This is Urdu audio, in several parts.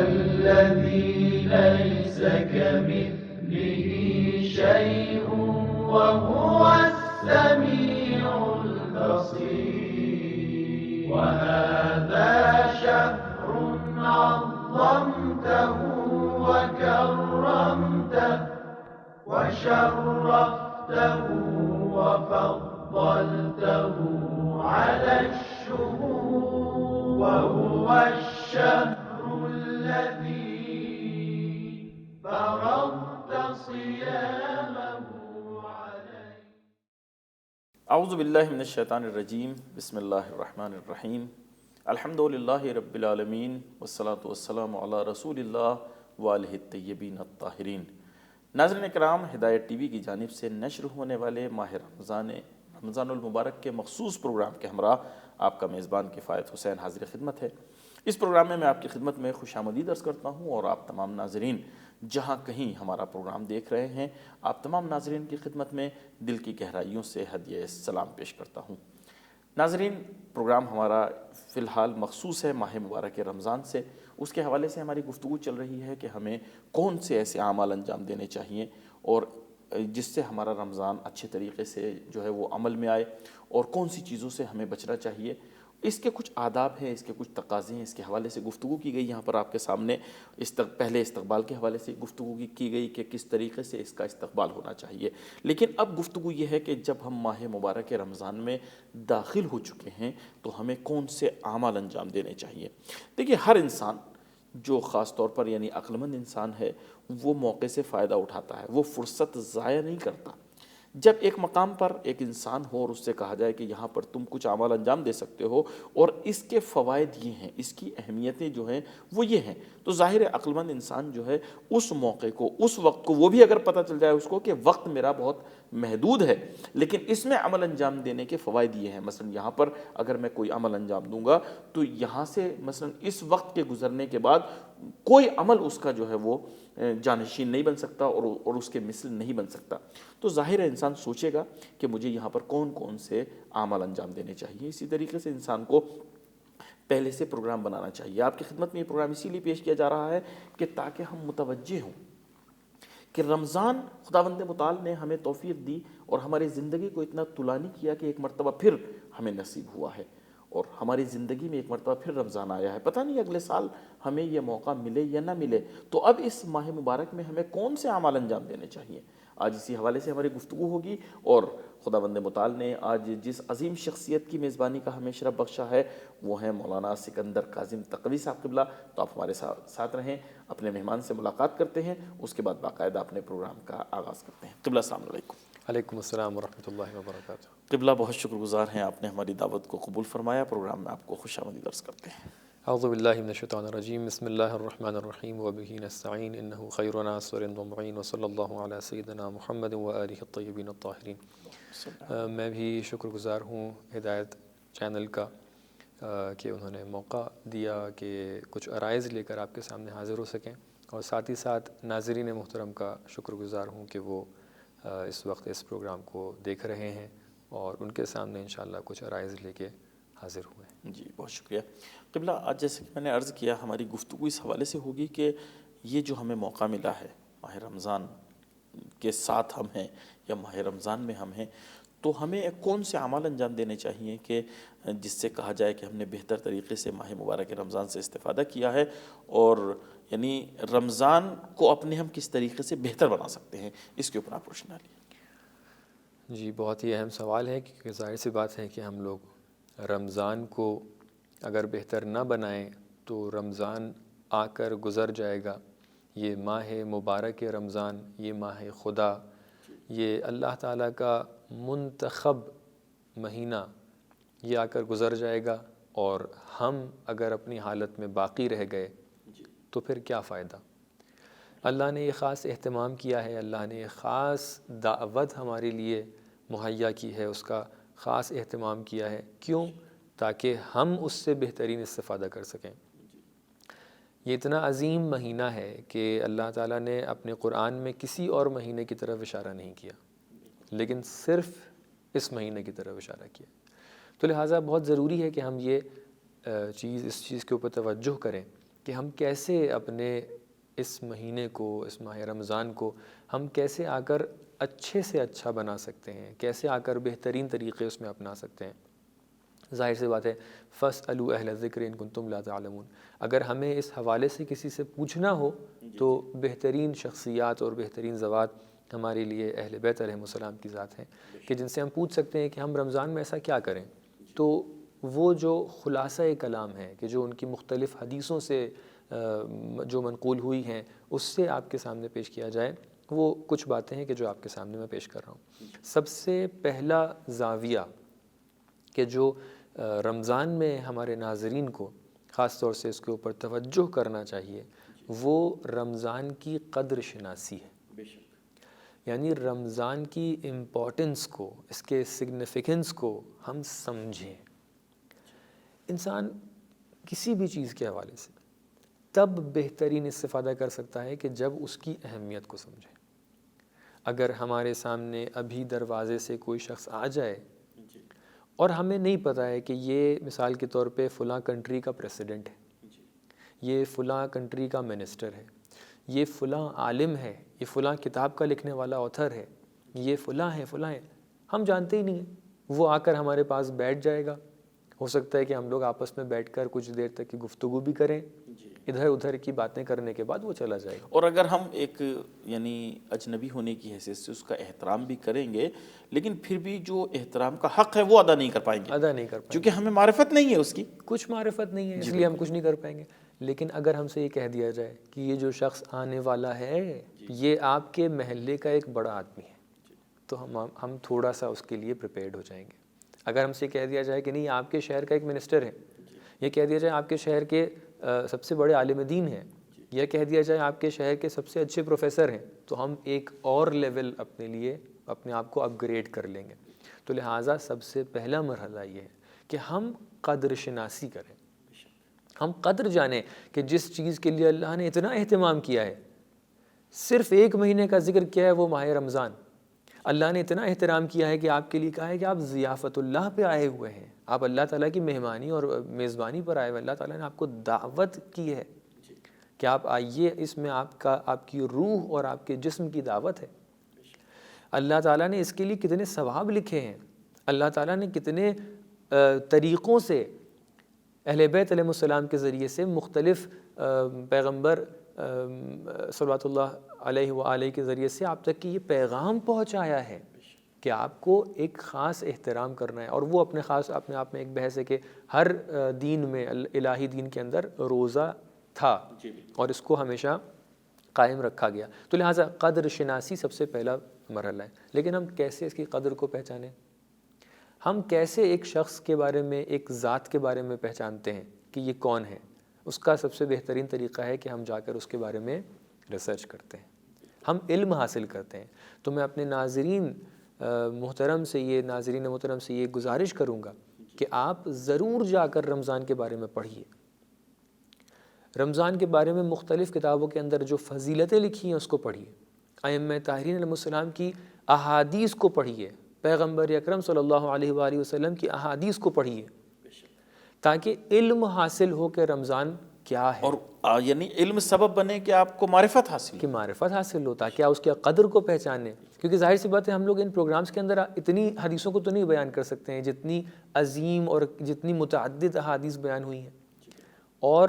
الذي ليس كمثله شيء وهو السميع البصير وهذا شهر عظمته وكرمته وشرفته وفضلته على الشهور وهو الشهر الذي فرضت صيامه عليه. اعوذ باللہ من الشیطان الرجیم. بسم اللہ الرحمن الرحیم. الحمد للہ رب العالمین والصلاة والسلام علی رسول اللہ وآلہ الطیبین الطاہرین. ناظرین اکرام، ہدایت ٹی وی کی جانب سے نشر ہونے والے ماہ رمضان المبارک کے مخصوص پروگرام کے ہمراہ آپ کا میزبان کفایت حسین حاضر خدمت ہے. اس پروگرام میں آپ کی خدمت میں خوش آمدید عرض کرتا ہوں اور آپ تمام ناظرین جہاں کہیں ہمارا پروگرام دیکھ رہے ہیں، آپ تمام ناظرین کی خدمت میں دل کی گہرائیوں سے ہدیہ سلام پیش کرتا ہوں. ناظرین، پروگرام ہمارا فی الحال مخصوص ہے ماہ مبارک رمضان سے. اس کے حوالے سے ہماری گفتگو چل رہی ہے کہ ہمیں کون سے ایسے اعمال انجام دینے چاہیے اور جس سے ہمارا رمضان اچھے طریقے سے جو ہے وہ عمل میں آئے، اور کون سی چیزوں سے ہمیں بچنا چاہیے. اس کے کچھ آداب ہیں، اس کے کچھ تقاضے ہیں. اس کے حوالے سے گفتگو کی گئی یہاں پر آپ کے سامنے. پہلے استقبال کے حوالے سے گفتگو کی گئی کہ کس طریقے سے اس کا استقبال ہونا چاہیے. لیکن اب گفتگو یہ ہے کہ جب ہم ماہ مبارک رمضان میں داخل ہو چکے ہیں تو ہمیں کون سے اعمال انجام دینے چاہیے. دیکھیے، ہر انسان جو خاص طور پر یعنی عقل مند انسان ہے وہ موقع سے فائدہ اٹھاتا ہے، وہ فرصت ضائع نہیں کرتا. جب ایک مقام پر ایک انسان ہو اور اس سے کہا جائے کہ یہاں پر تم کچھ اعمال انجام دے سکتے ہو اور اس کے فوائد یہ ہیں، اس کی اہمیتیں جو ہیں وہ یہ ہیں، تو ظاہر عقل مند انسان جو ہے اس موقع کو، اس وقت کو، وہ بھی اگر پتہ چل جائے اس کو کہ وقت میرا بہت محدود ہے لیکن اس میں عمل انجام دینے کے فوائد یہ ہیں. مثلا یہاں پر اگر میں کوئی عمل انجام دوں گا تو یہاں سے مثلا اس وقت کے گزرنے کے بعد کوئی عمل اس کا جو ہے وہ جانشین نہیں بن سکتا اور اس کے مثل نہیں بن سکتا. تو ظاہر انسان سوچے گا کہ مجھے یہاں پر کون کون سے اعمال انجام دینے چاہیے. اسی طریقے سے انسان کو پہلے سے پروگرام بنانا چاہیے. آپ کی خدمت میں یہ پروگرام اسی لیے پیش کیا جا رہا ہے کہ تاکہ ہم متوجہ ہوں کہ رمضان خداوند متعال نے ہمیں توفیق دی اور ہماری زندگی کو اتنا طولانی کیا کہ ایک مرتبہ پھر ہمیں نصیب ہوا ہے اور ہماری زندگی میں ایک مرتبہ پھر رمضان آیا ہے. پتہ نہیں اگلے سال ہمیں یہ موقع ملے یا نہ ملے. تو اب اس ماہ مبارک میں ہمیں کون سے اعمال انجام دینے چاہیے، آج اسی حوالے سے ہماری گفتگو ہوگی. اور خداوند متعال نے آج جس عظیم شخصیت کی میزبانی کا ہمیں شرف بخشا ہے وہ ہیں مولانا سکندر کاظم تقوی صاحب قبلہ. تو آپ ہمارے ساتھ رہیں، اپنے مہمان سے ملاقات کرتے ہیں، اس کے بعد باقاعدہ اپنے پروگرام کا آغاز کرتے ہیں. قبلہ السلام علیکم. علیکم السلام ورحمۃ اللہ وبرکاتہ. قبلہ بہت شکر گزار ہیں، آپ نے ہماری دعوت کو قبول فرمایا. پروگرام میں آپ کو خوش آمدید عرض کرتے ہیں. اعوذ باللہ من الشیطان الرجیم. بسم اللہ الرحمن الرحیم. وبہ نستعین انہ خیر ناصر ومعین وصلی اللہ علی سیدنا محمد وآلہ الطیبین الطاہرین. میں بھی شکر گزار ہوں ہدایت چینل کا کہ انہوں نے موقع دیا کہ کچھ عرائض لے کر آپ کے سامنے حاضر ہو سکیں، اور ساتھ ہی ساتھ ناظرین محترم کا شکر گزار ہوں کہ وہ اس وقت اس پروگرام کو دیکھ رہے ہیں اور ان کے سامنے انشاءاللہ کچھ عرائض لے کے حاضر ہوئے. جی بہت شکریہ. قبلہ، آج جیسے کہ میں نے عرض کیا ہماری گفتگو اس حوالے سے ہوگی کہ یہ جو ہمیں موقع ملا ہے، ماہ رمضان کے ساتھ ہم ہیں یا ماہ رمضان میں ہم ہیں، تو ہمیں کون سے اعمال انجام دینے چاہیے کہ جس سے کہا جائے کہ ہم نے بہتر طریقے سے ماہ مبارک رمضان سے استفادہ کیا ہے، اور یعنی رمضان کو اپنے ہم کس طریقے سے بہتر بنا سکتے ہیں، اس کے اوپر آپ روشنی ڈالیے. جی، بہت ہی اہم سوال ہے کیونکہ ظاہر سی بات ہے کہ ہم لوگ رمضان کو اگر بہتر نہ بنائیں تو رمضان آ کر گزر جائے گا. یہ ماہ مبارک رمضان، یہ ماہ خدا، یہ اللہ تعالیٰ کا منتخب مہینہ، یہ آ کر گزر جائے گا، اور ہم اگر اپنی حالت میں باقی رہ گئے تو پھر کیا فائدہ. اللہ نے یہ خاص اہتمام کیا ہے، اللہ نے یہ خاص دعوت ہمارے لیے مہیا کی ہے، اس کا خاص اہتمام کیا ہے. کیوں؟ تاکہ ہم اس سے بہترین استفادہ کر سکیں. یہ اتنا عظیم مہینہ ہے کہ اللہ تعالیٰ نے اپنے قرآن میں کسی اور مہینے کی طرف اشارہ نہیں کیا، لیکن صرف اس مہینے کی طرف اشارہ کیا. تو لہٰذا بہت ضروری ہے کہ ہم یہ اس چیز کے اوپر توجہ کریں کہ کہ ہم کیسے اپنے اس مہینے کو، اس ماہ رمضان کو ہم کیسے آ کر اچھے سے اچھا بنا سکتے ہیں، کیسے آ کر بہترین طریقے اس میں اپنا سکتے ہیں۔ ظاہر سی بات ہے فَاسْأَلُوا أَهْلَ الذِّكْرِ إِن كُنتُمْ لَا تَعْلَمُونَ، اگر ہمیں اس حوالے سے کسی سے پوچھنا ہو تو بہترین شخصیات اور بہترین ذوات ہمارے لیے اہل بیت علیہم السلام کی ذات ہیں کہ جن سے ہم پوچھ سکتے ہیں کہ ہم رمضان میں ایسا کیا کریں۔ تو وہ جو خلاصہ کلام ہے کہ جو ان کی مختلف حدیثوں سے جو منقول ہوئی ہیں اس سے آپ کے سامنے پیش کیا جائے، وہ کچھ باتیں ہیں کہ جو آپ کے سامنے میں پیش کر رہا ہوں۔ سب سے پہلا زاویہ کہ جو رمضان میں ہمارے ناظرین کو خاص طور سے اس کے اوپر توجہ کرنا چاہیے، وہ رمضان کی قدر شناسی ہے۔ یعنی رمضان کی امپورٹنس کو، اس کے سگنیفیکنس کو ہم سمجھیں۔ انسان کسی بھی چیز کے حوالے سے تب بہترین استفادہ کر سکتا ہے کہ جب اس کی اہمیت کو سمجھے۔ اگر ہمارے سامنے ابھی دروازے سے کوئی شخص آ جائے اور ہمیں نہیں پتہ ہے کہ یہ مثال کے طور پہ فلاں کنٹری کا پریسیڈنٹ ہے، یہ فلاں کنٹری کا منسٹر ہے، یہ فلاں عالم ہے، یہ فلاں کتاب کا لکھنے والا آتھر ہے، یہ فلاں ہے، فلاں ہے، ہم جانتے ہی نہیں ہیں، وہ آ کر ہمارے پاس بیٹھ جائے گا، ہو سکتا ہے کہ ہم لوگ آپس میں بیٹھ کر کچھ دیر تک کی گفتگو بھی کریں، ادھر ادھر کی باتیں کرنے کے بعد وہ چلا جائے گا۔ اور اگر ہم ایک یعنی اجنبی ہونے کی حیثیت سے اس کا احترام بھی کریں گے، لیکن پھر بھی جو احترام کا حق ہے وہ ادا نہیں کر پائیں گے، کیونکہ ہمیں معرفت نہیں ہے اس کی، کچھ معرفت نہیں ہے، اس لیے ہم کچھ نہیں کر پائیں گے۔ لیکن اگر ہم سے یہ کہہ دیا جائے کہ یہ جو شخص آنے والا ہے یہ آپ کے محلے کا ایک بڑا آدمی ہے، تو ہم تھوڑا سا اس کے لیے پریپیئرڈ ہو جائیں گے۔ اگر ہم سے کہہ دیا جائے کہ نہیں آپ کے شہر کا ایک منسٹر ہے، یہ کہہ دیا جائے آپ کے شہر کے سب سے بڑے عالم دین ہیں، یا کہہ دیا جائے آپ کے شہر کے سب سے اچھے پروفیسر ہیں، تو ہم ایک اور لیول اپنے لیے اپنے آپ کو اپ گریڈ کر لیں گے۔ تو لہٰذا سب سے پہلا مرحلہ یہ ہے کہ ہم قدر شناسی کریں، ہم قدر جانیں کہ جس چیز کے لیے اللہ نے اتنا اہتمام کیا ہے، صرف ایک مہینے کا ذکر کیا ہے وہ ماہ رمضان، اللہ نے اتنا احترام کیا ہے کہ آپ کے لیے کہا ہے کہ آپ ضیافت اللہ پہ آئے ہوئے ہیں، آپ اللہ تعالیٰ کی مہمانی اور میزبانی پر آئے ہوئے، اللہ تعالیٰ نے آپ کو دعوت کی ہے کہ آپ آئیے، اس میں آپ کی روح اور آپ کے جسم کی دعوت ہے۔ اللہ تعالیٰ نے اس کے لیے کتنے ثواب لکھے ہیں، اللہ تعالیٰ نے کتنے طریقوں سے اہل بیت علیہ السلام کے ذریعے سے مختلف پیغمبر صلوات اللہ علیہ وآلہ کے ذریعے سے آپ تک کی یہ پیغام پہنچایا ہے کہ آپ کو ایک خاص احترام کرنا ہے، اور وہ اپنے آپ میں ایک بحث ہے کہ ہر دین میں الہی دین کے اندر روزہ تھا اور اس کو ہمیشہ قائم رکھا گیا۔ تو لہٰذا قدر شناسی سب سے پہلا مرحلہ ہے۔ لیکن ہم کیسے اس کی قدر کو پہچانیں؟ ہم کیسے ایک شخص کے بارے میں، ایک ذات کے بارے میں پہچانتے ہیں کہ یہ کون ہے؟ اس کا سب سے بہترین طریقہ ہے کہ ہم جا کر اس کے بارے میں ریسرچ کرتے ہیں، ہم علم حاصل کرتے ہیں۔ تو میں اپنے ناظرین محترم سے یہ گزارش کروں گا کہ آپ ضرور جا کر رمضان کے بارے میں پڑھیے، رمضان کے بارے میں مختلف کتابوں کے اندر جو فضیلتیں لکھی ہیں اس کو پڑھیے، ائمہ طاہرین علیہ السلام کی احادیث کو پڑھیے، پیغمبر اکرم صلی اللہ علیہ وآلہ وسلم کی احادیث کو پڑھیے، تاکہ علم حاصل ہو کہ رمضان کیا ہے، اور یعنی علم سبب بنے کہ آپ کو معرفت حاصل ہو، تاکہ آپ اس کے قدر کو پہچانیں۔ کیونکہ ظاہر سی بات ہے ہم لوگ ان پروگرامز کے اندر اتنی حدیثوں کو تو نہیں بیان کر سکتے ہیں جتنی عظیم اور جتنی متعدد احادیث بیان ہوئی ہیں، اور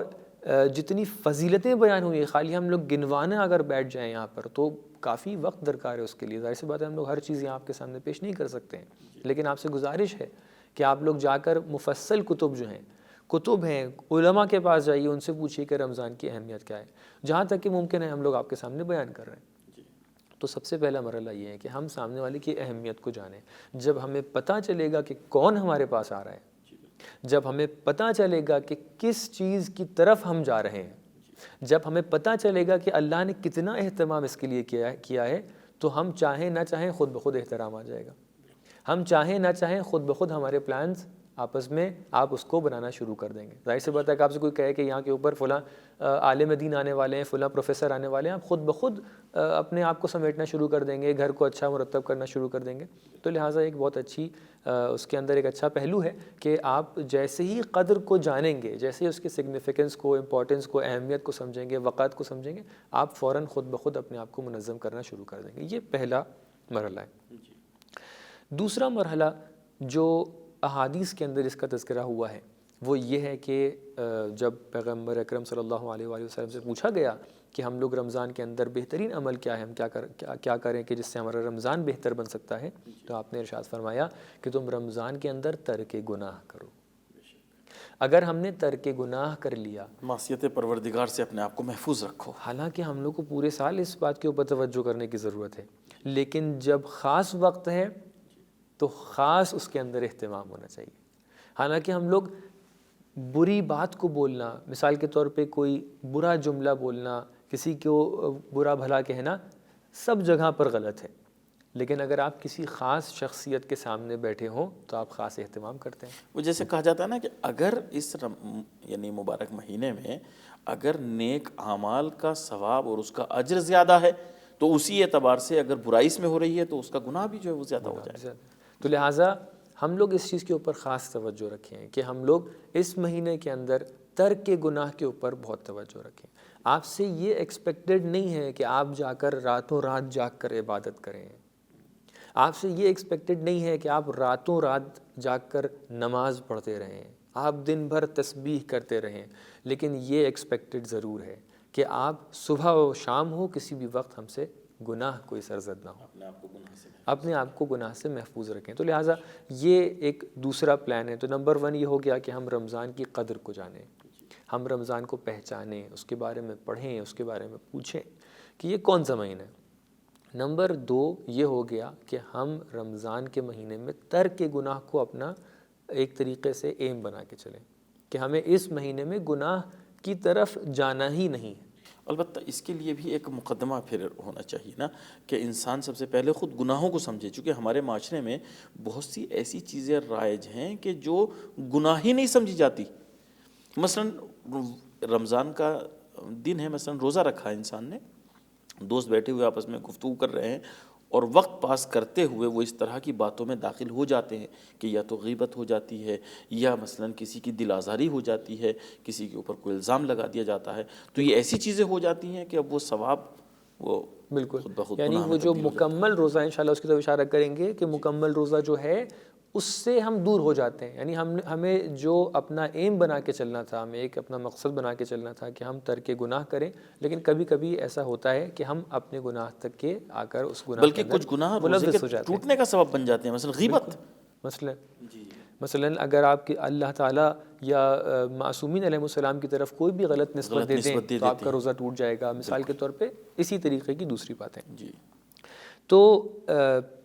جتنی فضیلتیں بیان ہوئی ہیں، خالی ہم لوگ گنوانے اگر بیٹھ جائیں یہاں پر تو کافی وقت درکار ہے اس کے لیے۔ ظاہر سی بات ہے ہم لوگ ہر چیز یہاں آپ کے سامنے پیش نہیں کر سکتے ہیں، لیکن آپ سے گزارش ہے کہ آپ لوگ جا کر مفصل کتب ہیں علماء کے پاس جائیے، ان سے پوچھیے کہ رمضان کی اہمیت کیا ہے، جہاں تک کہ ممکن ہے ہم لوگ آپ کے سامنے بیان کر رہے ہیں۔ تو سب سے پہلا مرحلہ یہ ہے کہ ہم سامنے والے کی اہمیت کو جانیں۔ جب ہمیں پتہ چلے گا کہ کون ہمارے پاس آ رہا ہے، جب ہمیں پتہ چلے گا کہ کس چیز کی طرف ہم جا رہے ہیں، جب ہمیں پتہ چلے گا کہ اللہ نے کتنا اہتمام اس کے لیے کیا ہے، تو ہم چاہیں نہ چاہیں خود بخود احترام آ جائے گا، ہم چاہیں نہ چاہیں خود بخود ہمارے پلانز آپس میں آپ اس کو بنانا شروع کر دیں گے. ظاہر سی بات ہے کہ آپ سے کوئی کہے کہ یہاں کے اوپر فلاں عالم دین آنے والے ہیں, فلاں پروفیسر آنے والے ہیں, آپ خود بخود اپنے آپ کو سمیٹنا شروع کر دیں گے, گھر کو اچھا مرتب کرنا شروع کر دیں گے. تو لہٰذا ایک بہت اچھی اس کے اندر ایک اچھا پہلو ہے کہ آپ جیسے ہی قدر کو جانیں گے, جیسے ہی اس کی سگنیفیکنس کو, امپورٹنس کو, اہمیت کو سمجھیں گے, وقت کو سمجھیں گے, آپ فوراً خود بخود اپنے آپ کو منظم کرنا شروع کر دیں گے. یہ پہلا مرحلہ ہے. دوسرا مرحلہ جو احادیث کے اندر اس کا تذکرہ ہوا ہے وہ یہ ہے کہ جب پیغمبر اکرم صلی اللہ علیہ وآلہ وسلم سے پوچھا گیا کہ ہم لوگ رمضان کے اندر بہترین عمل کیا ہے, ہم کیا کریں کہ جس سے ہمارا رمضان بہتر بن سکتا ہے, تو آپ نے ارشاد فرمایا کہ تم رمضان کے اندر ترک گناہ کرو. اگر ہم نے ترک گناہ کر لیا, معصیت پروردگار سے اپنے آپ کو محفوظ رکھو. حالانکہ ہم لوگ کو پورے سال اس بات کے اوپر توجہ کرنے کی ضرورت ہے, لیکن جب خاص وقت ہے تو خاص اس کے اندر اہتمام ہونا چاہیے. حالانکہ ہم لوگ بری بات کو بولنا, مثال کے طور پہ کوئی برا جملہ بولنا, کسی کو برا بھلا کہنا سب جگہ پر غلط ہے, لیکن اگر آپ کسی خاص شخصیت کے سامنے بیٹھے ہوں تو آپ خاص اہتمام کرتے ہیں. وہ جیسے کہا جاتا ہے نا کہ اگر اس یعنی مبارک مہینے میں اگر نیک اعمال کا ثواب اور اس کا اجر زیادہ ہے تو اسی اعتبار سے اگر برائی اس میں ہو رہی ہے تو اس کا گناہ بھی جو ہے وہ زیادہ ہو جائے گا. تو لہٰذا ہم لوگ اس چیز کے اوپر خاص توجہ رکھیں کہ ہم لوگ اس مہینے کے اندر ترک گناہ کے اوپر بہت توجہ رکھیں. آپ سے یہ ایکسپیکٹڈ نہیں ہے کہ آپ جا کر راتوں رات جاگ کر عبادت کریں. آپ سے یہ ایکسپیکٹڈ نہیں ہے کہ آپ راتوں رات جاگ کر نماز پڑھتے رہیں, آپ دن بھر تسبیح کرتے رہیں, لیکن یہ ایکسپیکٹڈ ضرور ہے کہ آپ صبح و شام ہو کسی بھی وقت ہم سے گناہ کوئی سرزد نہ ہو, اپنے آپ کو گناہ سے محفوظ رکھیں. تو لہٰذا یہ ایک دوسرا پلان ہے. تو نمبر 1 یہ ہو گیا کہ ہم رمضان کی قدر کو جانیں, ہم رمضان کو پہچانیں, اس کے بارے میں پڑھیں, اس کے بارے میں پوچھیں کہ یہ کون سا مہینہ ہے. نمبر 2 یہ ہو گیا کہ ہم رمضان کے مہینے میں ترک گناہ کو اپنا ایک طریقے سے ایم بنا کے چلیں کہ ہمیں اس مہینے میں گناہ کی طرف جانا ہی نہیں ہے. البتہ اس کے لیے بھی ایک مقدمہ پھر ہونا چاہیے نا کہ انسان سب سے پہلے خود گناہوں کو سمجھے, چونکہ ہمارے معاشرے میں بہت سی ایسی چیزیں رائج ہیں کہ جو گناہ ہی نہیں سمجھی جاتی. مثلا رمضان کا دن ہے, مثلا روزہ رکھا ہے انسان نے, دوست بیٹھے ہوئے آپس میں گفتگو کر رہے ہیں اور وقت پاس کرتے ہوئے وہ اس طرح کی باتوں میں داخل ہو جاتے ہیں کہ یا تو غیبت ہو جاتی ہے یا مثلا کسی کی دل آزاری ہو جاتی ہے, کسی کے اوپر کوئی الزام لگا دیا جاتا ہے. تو یہ ایسی چیزیں ہو جاتی ہیں کہ اب وہ ثواب وہ بالکل خود بخود یعنی گناہ میں وہ جو تبدیل ہو جاتا ہے. مکمل روزہ انشاءاللہ اس کی طرف اشارہ کریں گے کہ مکمل روزہ جو ہے اس سے ہم دور ہو جاتے ہیں. یعنی ہمیں جو اپنا ایم بنا کے چلنا تھا, ہمیں ایک اپنا مقصد بنا کے چلنا تھا کہ ہم ترک گناہ کریں, لیکن کبھی کبھی ایسا ہوتا ہے کہ ہم اپنے گناہ تک کے آ کر اس گناہ بلکہ کچھ گناہ روزے کے ٹوٹنے کا سبب بن جاتے ہیں. مثلا غیبت, مثلا اگر آپ کی اللہ تعالیٰ یا معصومین علیہ السلام کی طرف کوئی بھی غلط نسبت دے دیں تو آپ کا روزہ ٹوٹ جائے گا. مثال کے طور پہ اسی طریقے کی دوسری باتیں. تو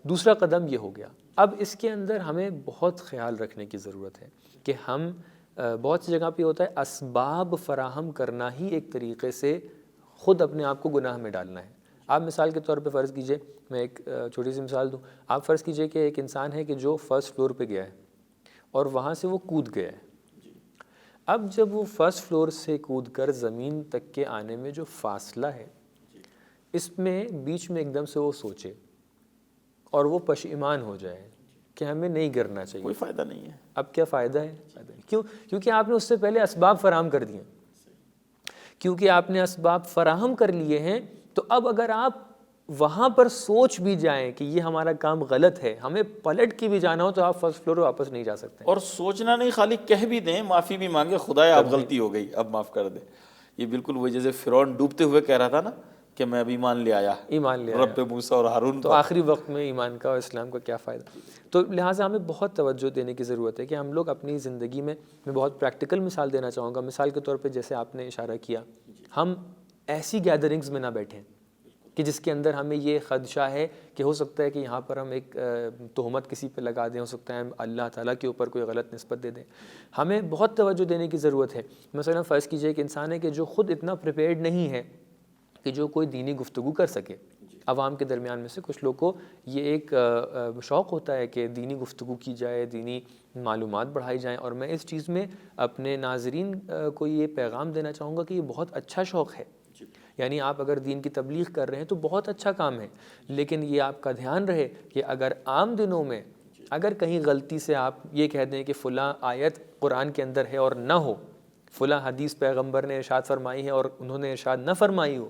دوسرا قدم یہ ہو گیا. اب اس کے اندر ہمیں بہت خیال رکھنے کی ضرورت ہے کہ ہم بہت سی جگہ پہ ہوتا ہے اسباب فراہم کرنا ہی ایک طریقے سے خود اپنے آپ کو گناہ میں ڈالنا ہے. آپ مثال کے طور پہ فرض کیجئے, میں ایک چھوٹی سی مثال دوں, آپ فرض کیجئے کہ ایک انسان ہے کہ جو فرسٹ فلور پہ گیا ہے اور وہاں سے وہ کود گیا ہے. اب جب وہ فرسٹ فلور سے کود کر زمین تک کے آنے میں جو فاصلہ ہے, اس میں بیچ میں ایک دم سے وہ سوچے اور وہ پشیمان ہو جائے کہ ہمیں نہیں کرنا چاہیے, کوئی فائدہ نہیں ہے. اب کیا فائدہ ہے؟ کیوں؟ کیونکہ آپ نے اس سے پہلے اسباب فراہم کر دیے. کیونکہ آپ نے اسباب فراہم کر لیے ہیں تو اب اگر آپ وہاں پر سوچ بھی جائیں کہ یہ ہمارا کام غلط ہے, ہمیں پلٹ کے بھی جانا ہو, تو آپ فرسٹ فلور واپس نہیں جا سکتے. اور سوچنا نہیں, خالی کہہ بھی دیں, معافی بھی مانگے, خدایا اب غلطی ہو گئی, اب معاف کر دے. یہ بالکل وہ جیسے فرعون ڈوبتے ہوئے کہہ رہا تھا نا کہ میں اب ایمان لے آیا, رب موسیٰ اور ہارون. تو آخری وقت میں ایمان کا اور اسلام کا کیا فائدہ. تو لہٰذا ہمیں بہت توجہ دینے کی ضرورت ہے کہ ہم لوگ اپنی زندگی میں بہت پریکٹیکل مثال دینا چاہوں گا. مثال کے طور پہ جیسے آپ نے اشارہ کیا, ہم ایسی گیدرنگز میں نہ بیٹھیں کہ جس کے اندر ہمیں یہ خدشہ ہے کہ ہو سکتا ہے کہ یہاں پر ہم ایک تہمت کسی پہ لگا دیں, ہو سکتا ہے ہم اللہ تعالیٰ کے اوپر کوئی غلط نسبت دے دیں. ہمیں بہت توجہ دینے کی ضرورت ہے. مثلا فرض کیجئے کہ انسان ہے کہ جو خود اتنا پریپیئرڈ نہیں ہے کہ جو کوئی دینی گفتگو کر سکے, عوام کے درمیان میں سے کچھ لوگ کو یہ ایک شوق ہوتا ہے کہ دینی گفتگو کی جائے، دینی معلومات بڑھائی جائیں، اور میں اس چیز میں اپنے ناظرین کو یہ پیغام دینا چاہوں گا کہ یہ بہت اچھا شوق ہے. یعنی آپ اگر دین کی تبلیغ کر رہے ہیں تو بہت اچھا کام ہے، لیکن یہ آپ کا دھیان رہے کہ اگر عام دنوں میں اگر کہیں غلطی سے آپ یہ کہہ دیں کہ فلاں آیت قرآن کے اندر ہے اور نہ ہو، فلاں حدیث پیغمبر نے ارشاد فرمائی ہے اور انہوں نے ارشاد نہ فرمائی ہو،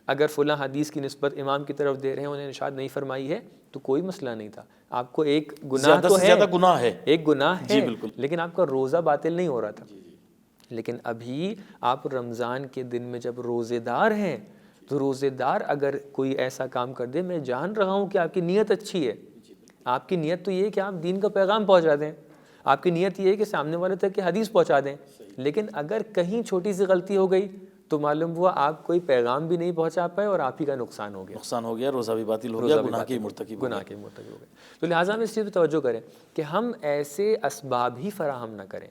اگر فلاں حدیث کی نسبت امام کی طرف دے رہے ہیں انہیں ارشاد نہیں فرمائی ہے، تو کوئی مسئلہ نہیں تھا. آپ کو ایک گناہ تو ہے، زیادہ گناہ ہے، ایک گناہ ہے، جی بالکل، لیکن آپ کا روزہ باطل نہیں ہو رہا تھا. لیکن ابھی آپ رمضان کے دن میں جب روزے دار ہیں تو روزے دار اگر کوئی ایسا کام کر دے، میں جان رہا ہوں کہ آپ کی نیت اچھی ہے، آپ کی نیت تو یہ ہے کہ آپ دین کا پیغام پہنچا دیں، آپ کی نیت یہ ہے کہ سامنے والے تک کہ حدیث پہنچا دیں، لیکن اگر کہیں چھوٹی سی غلطی ہو گئی تو معلوم ہوا آپ کوئی پیغام بھی نہیں پہنچا پائے اور آپ ہی کا نقصان ہو گیا، روزہ بھی باطل ہو گیا، گناہ کے مرتکب ہو گئے. تو لہٰذا ہم اس چیز پہ توجہ کریں کہ ہم ایسے اسباب ہی فراہم نہ کریں،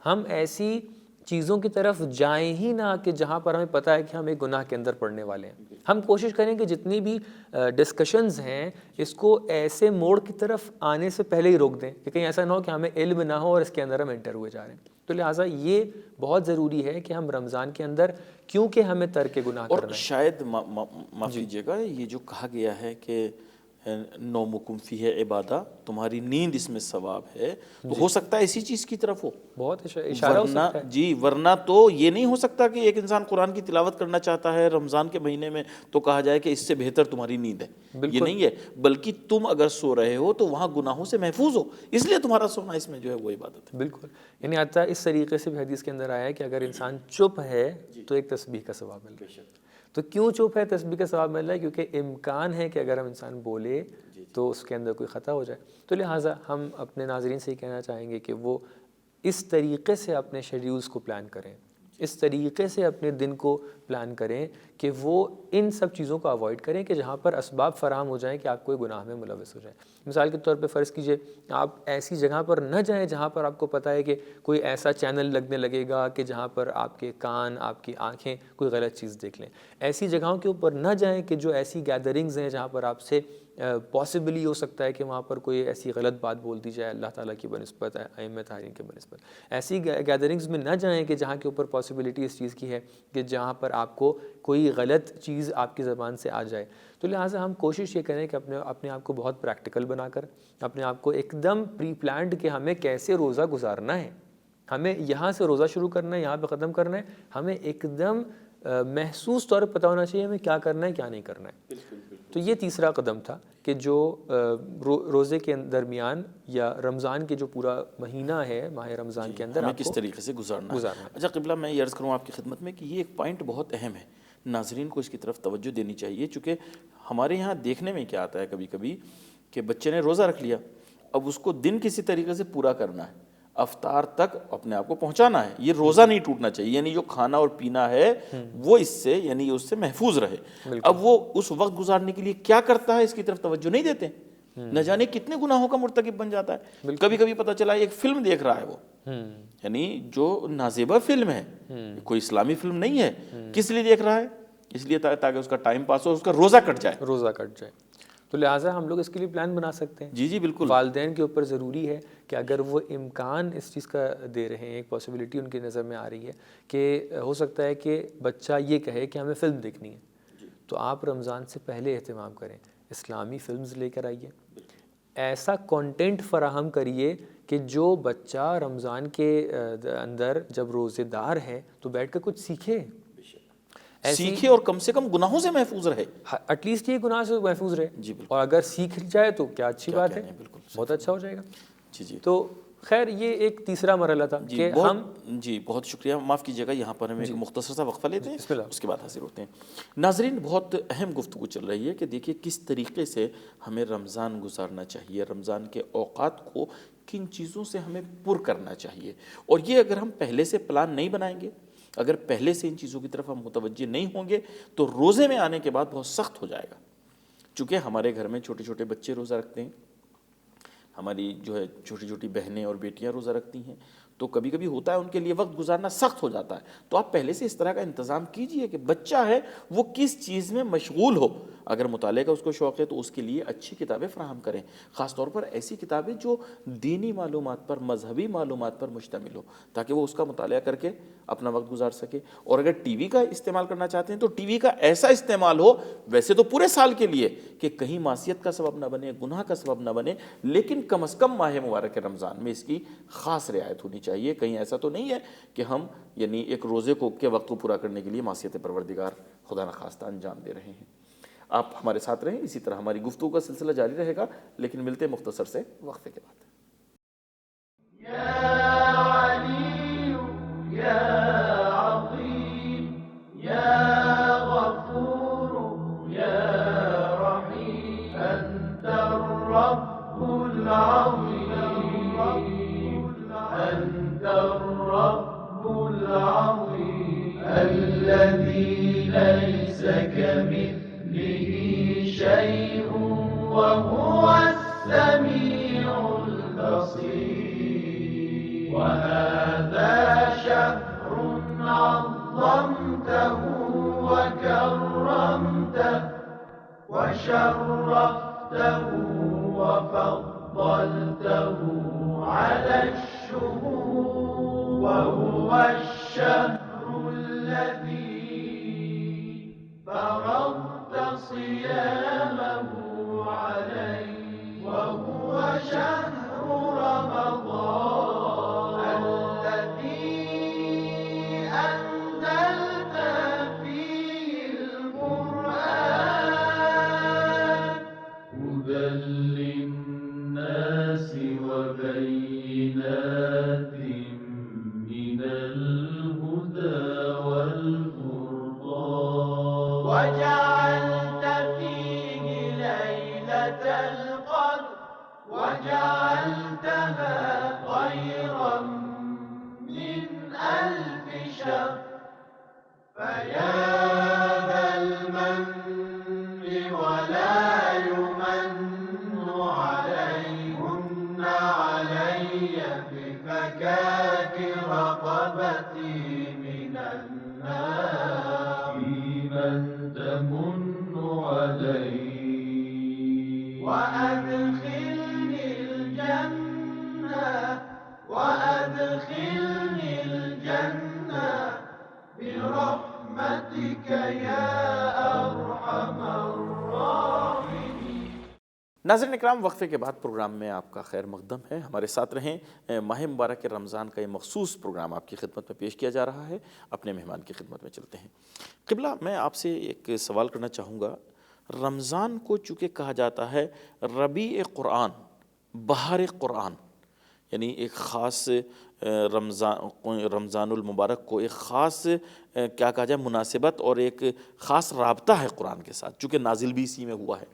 ہم ایسی چیزوں کی طرف جائیں ہی نہ کہ جہاں پر ہمیں پتہ ہے کہ ہم ایک گناہ کے اندر پڑنے والے ہیں. ہم کوشش کریں کہ جتنی بھی ڈسکشنز ہیں اس کو ایسے موڑ کی طرف آنے سے پہلے ہی روک دیں کہ کہیں ایسا نہ ہو کہ ہمیں علم نہ ہو اور اس کے اندر ہم انٹر ہوئے جا رہے ہیں. تو لہٰذا یہ بہت ضروری ہے کہ ہم رمضان کے اندر کیونکہ ہمیں ترک گناہ کرنا ہے. اور شاید معاف کیجیے گا، یہ جو کہا گیا ہے کہ نومکم فیہ عبادہ، تمہاری نیند اس میں ثواب ہے، تو ہو سکتا ہے اسی چیز کی طرف ہو، بہت اشارہ ہو سکتا ہے. جی، ورنہ تو یہ نہیں ہو سکتا کہ ایک انسان قرآن کی تلاوت کرنا چاہتا ہے رمضان کے مہینے میں تو کہا جائے کہ اس سے بہتر تمہاری نیند ہے. یہ نہیں ہے، بلکہ تم اگر سو رہے ہو تو وہاں گناہوں سے محفوظ ہو، اس لیے تمہارا سونا اس میں جو ہے وہ عبادت ہے. بالکل، یعنی حتیٰ اس طریقے سے بھی حدیث کے اندر آیا ہے کہ اگر انسان چپ ہے تو ایک تسبیح کا ثواب مل رہا ہے. تو کیوں چپ ہے تسبیح کا ثواب مل رہا ہے؟ کیونکہ امکان ہے کہ اگر ہم انسان بولے تو اس کے اندر کوئی خطا ہو جائے. تو لہٰذا ہم اپنے ناظرین سے یہ کہنا چاہیں گے کہ وہ اس طریقے سے اپنے شیڈیولز کو پلان کریں، اس طریقے سے اپنے دن کو پلان کریں کہ وہ ان سب چیزوں کو اوائڈ کریں کہ جہاں پر اسباب فراہم ہو جائیں کہ آپ کوئی گناہ میں ملوث ہو جائیں. مثال کے طور پہ فرض کیجئے آپ ایسی جگہ پر نہ جائیں جہاں پر آپ کو پتہ ہے کہ کوئی ایسا چینل لگنے لگے گا کہ جہاں پر آپ کے کان، آپ کی آنکھیں کوئی غلط چیز دیکھ لیں. ایسی جگہوں کے اوپر نہ جائیں کہ جو ایسی گیدرنگز ہیں جہاں پر آپ سے پاسبلی ہو سکتا ہے کہ وہاں پر کوئی ایسی غلط بات بول دی جائے اللہ تعالیٰ کی بنسبت، ائمہ طاہرین کے بنسبت. ایسی گیدرنگز میں نہ جائیں کہ جہاں کے اوپر پاسبلٹی اس چیز کی ہے کہ جہاں پر آپ کو کوئی غلط چیز آپ کی زبان سے آ جائے. تو لہٰذا ہم کوشش یہ کریں کہ اپنے آپ کو بہت پریکٹیکل بنا کر، اپنے آپ کو ایک دم پری پلانڈ کہ ہمیں کیسے روزہ گزارنا ہے، ہمیں یہاں سے روزہ شروع کرنا ہے، یہاں پہ ختم کرنا ہے، ہمیں ایک دم محسوس طور پر پتہ ہونا چاہیے ہمیں کیا کرنا ہے کیا نہیں کرنا ہے. تو یہ تیسرا قدم تھا کہ جو روزے کے درمیان یا رمضان کے جو پورا مہینہ ہے ماہ رمضان کے اندر ہمیں آپ کس طریقے سے گزارنا ہے. اچھا قبلہ، میں یہ عرض کروں آپ کی خدمت میں کہ یہ ایک پوائنٹ بہت اہم ہے، ناظرین کو اس کی طرف توجہ دینی چاہیے. چونکہ ہمارے یہاں دیکھنے میں کیا آتا ہے کبھی کبھی کہ بچے نے روزہ رکھ لیا، اب اس کو دن کسی طریقے سے پورا کرنا ہے، افطار تک اپنے آپ کو پہنچانا ہے. یہ روزہ نہیں ٹوٹنا چاہیے، یعنی جو کھانا اور پینا ہے وہ اس سے یعنی اس سے محفوظ رہے. اب وہ اس وقت گزارنے کے لیے کیا کرتا ہے اس کی طرف توجہ نہیں دیتے، نہ جانے کتنے گناہوں کا مرتکب بن جاتا ہے. کبھی کبھی پتہ چلا ایک فلم دیکھ رہا ہے وہ، یعنی جو نازیبہ فلم ہے، کوئی اسلامی فلم نہیں ہے، کس لیے دیکھ رہا ہے؟ اس لیے تاکہ اس کا ٹائم پاس ہو، اس کا روزہ کٹ جائے. تو لہٰذا ہم لوگ اس کے لیے پلان بنا سکتے ہیں. جی بالکل. والدین کے اوپر ضروری ہے کہ اگر وہ امکان اس چیز کا دے رہے ہیں، ایک پاسبلٹی ان کی نظر میں آ رہی ہے کہ ہو سکتا ہے کہ بچہ یہ کہے کہ ہمیں فلم دیکھنی ہے، تو آپ رمضان سے پہلے اہتمام کریں، اسلامی فلمز لے کر آئیے، ایسا کنٹینٹ فراہم کریے کہ جو بچہ رمضان کے اندر جب روزے دار ہے تو بیٹھ کر کچھ سیکھے اور کم سے کم گناہوں سے محفوظ رہے، ایٹ لیسٹ یہ گناہ سے محفوظ رہے. جی بالکل. اور اگر سیکھ جائے تو کیا اچھی بات ہے، بہت اچھا ہو جائے گا. جی تو خیر یہ ایک تیسرا مرحلہ تھا کہ ہم بہت شکریہ. معاف کیجیے گا، یہاں پر ہم ایک مختصر سا وقفہ لیتے ہیں، اس کے بعد حاضر ہوتے ہیں. ناظرین، بہت اہم گفتگو چل رہی ہے کہ دیکھیے کس طریقے سے ہمیں رمضان گزارنا چاہیے، رمضان کے اوقات کو کن چیزوں سے ہمیں پر کرنا چاہیے. اور یہ اگر ہم پہلے سے پلان نہیں بنائیں گے، اگر پہلے سے ان چیزوں کی طرف ہم متوجہ نہیں ہوں گے تو روزے میں آنے کے بعد بہت سخت ہو جائے گا. چونکہ ہمارے گھر میں چھوٹے چھوٹے بچے روزہ رکھتے ہیں، ہماری جو ہے چھوٹی چھوٹی بہنیں اور بیٹیاں روزہ رکھتی ہیں، تو کبھی کبھی ہوتا ہے ان کے لیے وقت گزارنا سخت ہو جاتا ہے. تو آپ پہلے سے اس طرح کا انتظام کیجئے کہ بچہ ہے وہ کس چیز میں مشغول ہو. اگر مطالعے کا اس کو شوق ہے تو اس کے لیے اچھی کتابیں فراہم کریں، خاص طور پر ایسی کتابیں جو دینی معلومات پر، مذہبی معلومات پر مشتمل ہو، تاکہ وہ اس کا مطالعہ کر کے اپنا وقت گزار سکے۔ اور اگر ٹی وی کا استعمال کرنا چاہتے ہیں تو ٹی وی کا ایسا استعمال ہو، ویسے تو پورے سال کے لیے، کہ کہیں معصیت کا سبب نہ بنے، گناہ کا سبب نہ بنے، لیکن کم از کم ماہ مبارک رمضان میں اس کی خاص رعایت ہونی چاہیے۔ کہیں ایسا تو نہیں ہے کہ ہم یعنی ایک روزے کے وقت کو پورا کرنے کے لیے معصیت پروردگار خدا نخواستہ انجام دے رہے ہیں۔ آپ ہمارے ساتھ رہیں، اسی طرح ہماری گفتگو کا سلسلہ جاری رہے گا، لیکن ملتے ہیں مختصر سے وقفے کے بعد۔ الذي ليس كمثله شيء وهو السميع البصير وهذا شهر عظمته وكرمته وشرفته وفضلته على الشهور وهو الشهر الذي فرضت صيامه عليه وهو شهر رمضان الذي أنزلت فيه القرآن هدى للناس وبينات من الهدى والفرقان وجعلت فيه ليلة القدر وجعلتها خيرا من 1000 شهر فيا ذا المن ولا يمن عليهن علي بفكاك رقبتي من النار فيمن تمن علي وأدخلني الجنة وأدخلني الجنة برحمتك يا أرحم الراحمين۔ ناظرین اکرام، وقفے کے بعد پروگرام میں آپ کا خیر مقدم ہے، ہمارے ساتھ رہیں۔ ماہ مبارک رمضان کا یہ مخصوص پروگرام آپ کی خدمت میں پیش کیا جا رہا ہے، اپنے مہمان کی خدمت میں چلتے ہیں۔ قبلہ، میں آپ سے ایک سوال کرنا چاہوں گا۔ رمضان کو چونکہ کہا جاتا ہے ربیع قرآن، بہار قرآن، یعنی ایک خاص رمضان المبارک کو ایک خاص کیا کہا جائے مناسبت اور ایک خاص رابطہ ہے قرآن کے ساتھ، چونکہ نازل بھی اسی میں ہوا ہے،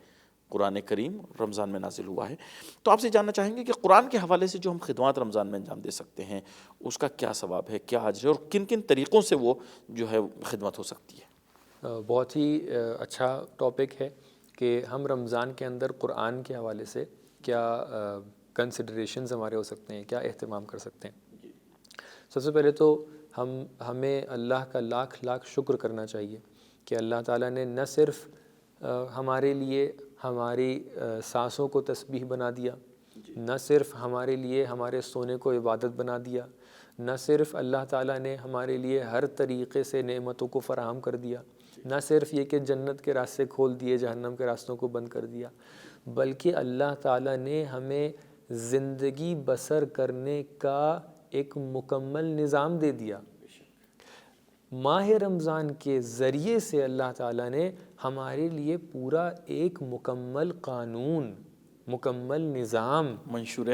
قرآن کریم رمضان میں نازل ہوا ہے۔ تو آپ سے جاننا چاہیں گے کہ قرآن کے حوالے سے جو ہم خدمات رمضان میں انجام دے سکتے ہیں، اس کا کیا ثواب ہے، کیا اجر ہے، اور کن کن طریقوں سے وہ جو ہے خدمت ہو سکتی ہے؟ بہت ہی اچھا ٹاپک ہے کہ ہم رمضان کے اندر قرآن کے حوالے سے کیا کنسیڈریشنز ہمارے ہو سکتے ہیں، کیا اہتمام کر سکتے ہیں۔ سب سے پہلے تو ہمیں اللہ کا لاکھ لاکھ شکر کرنا چاہیے کہ اللہ تعالیٰ نے نہ صرف ہمارے لیے ہماری سانسوں کو تسبیح بنا دیا، نہ صرف ہمارے لیے ہمارے سونے کو عبادت بنا دیا، نہ صرف اللہ تعالیٰ نے ہمارے لیے ہر طریقے سے نعمتوں کو فراہم کر دیا، نہ صرف یہ کہ جنت کے راستے کھول دیے، جہنم کے راستوں کو بند کر دیا، بلکہ اللہ تعالیٰ نے ہمیں زندگی بسر کرنے کا ایک مکمل نظام دے دیا۔ ماہ رمضان کے ذریعے سے اللہ تعالیٰ نے ہمارے لیے پورا ایک مکمل قانون، مکمل نظام، منشور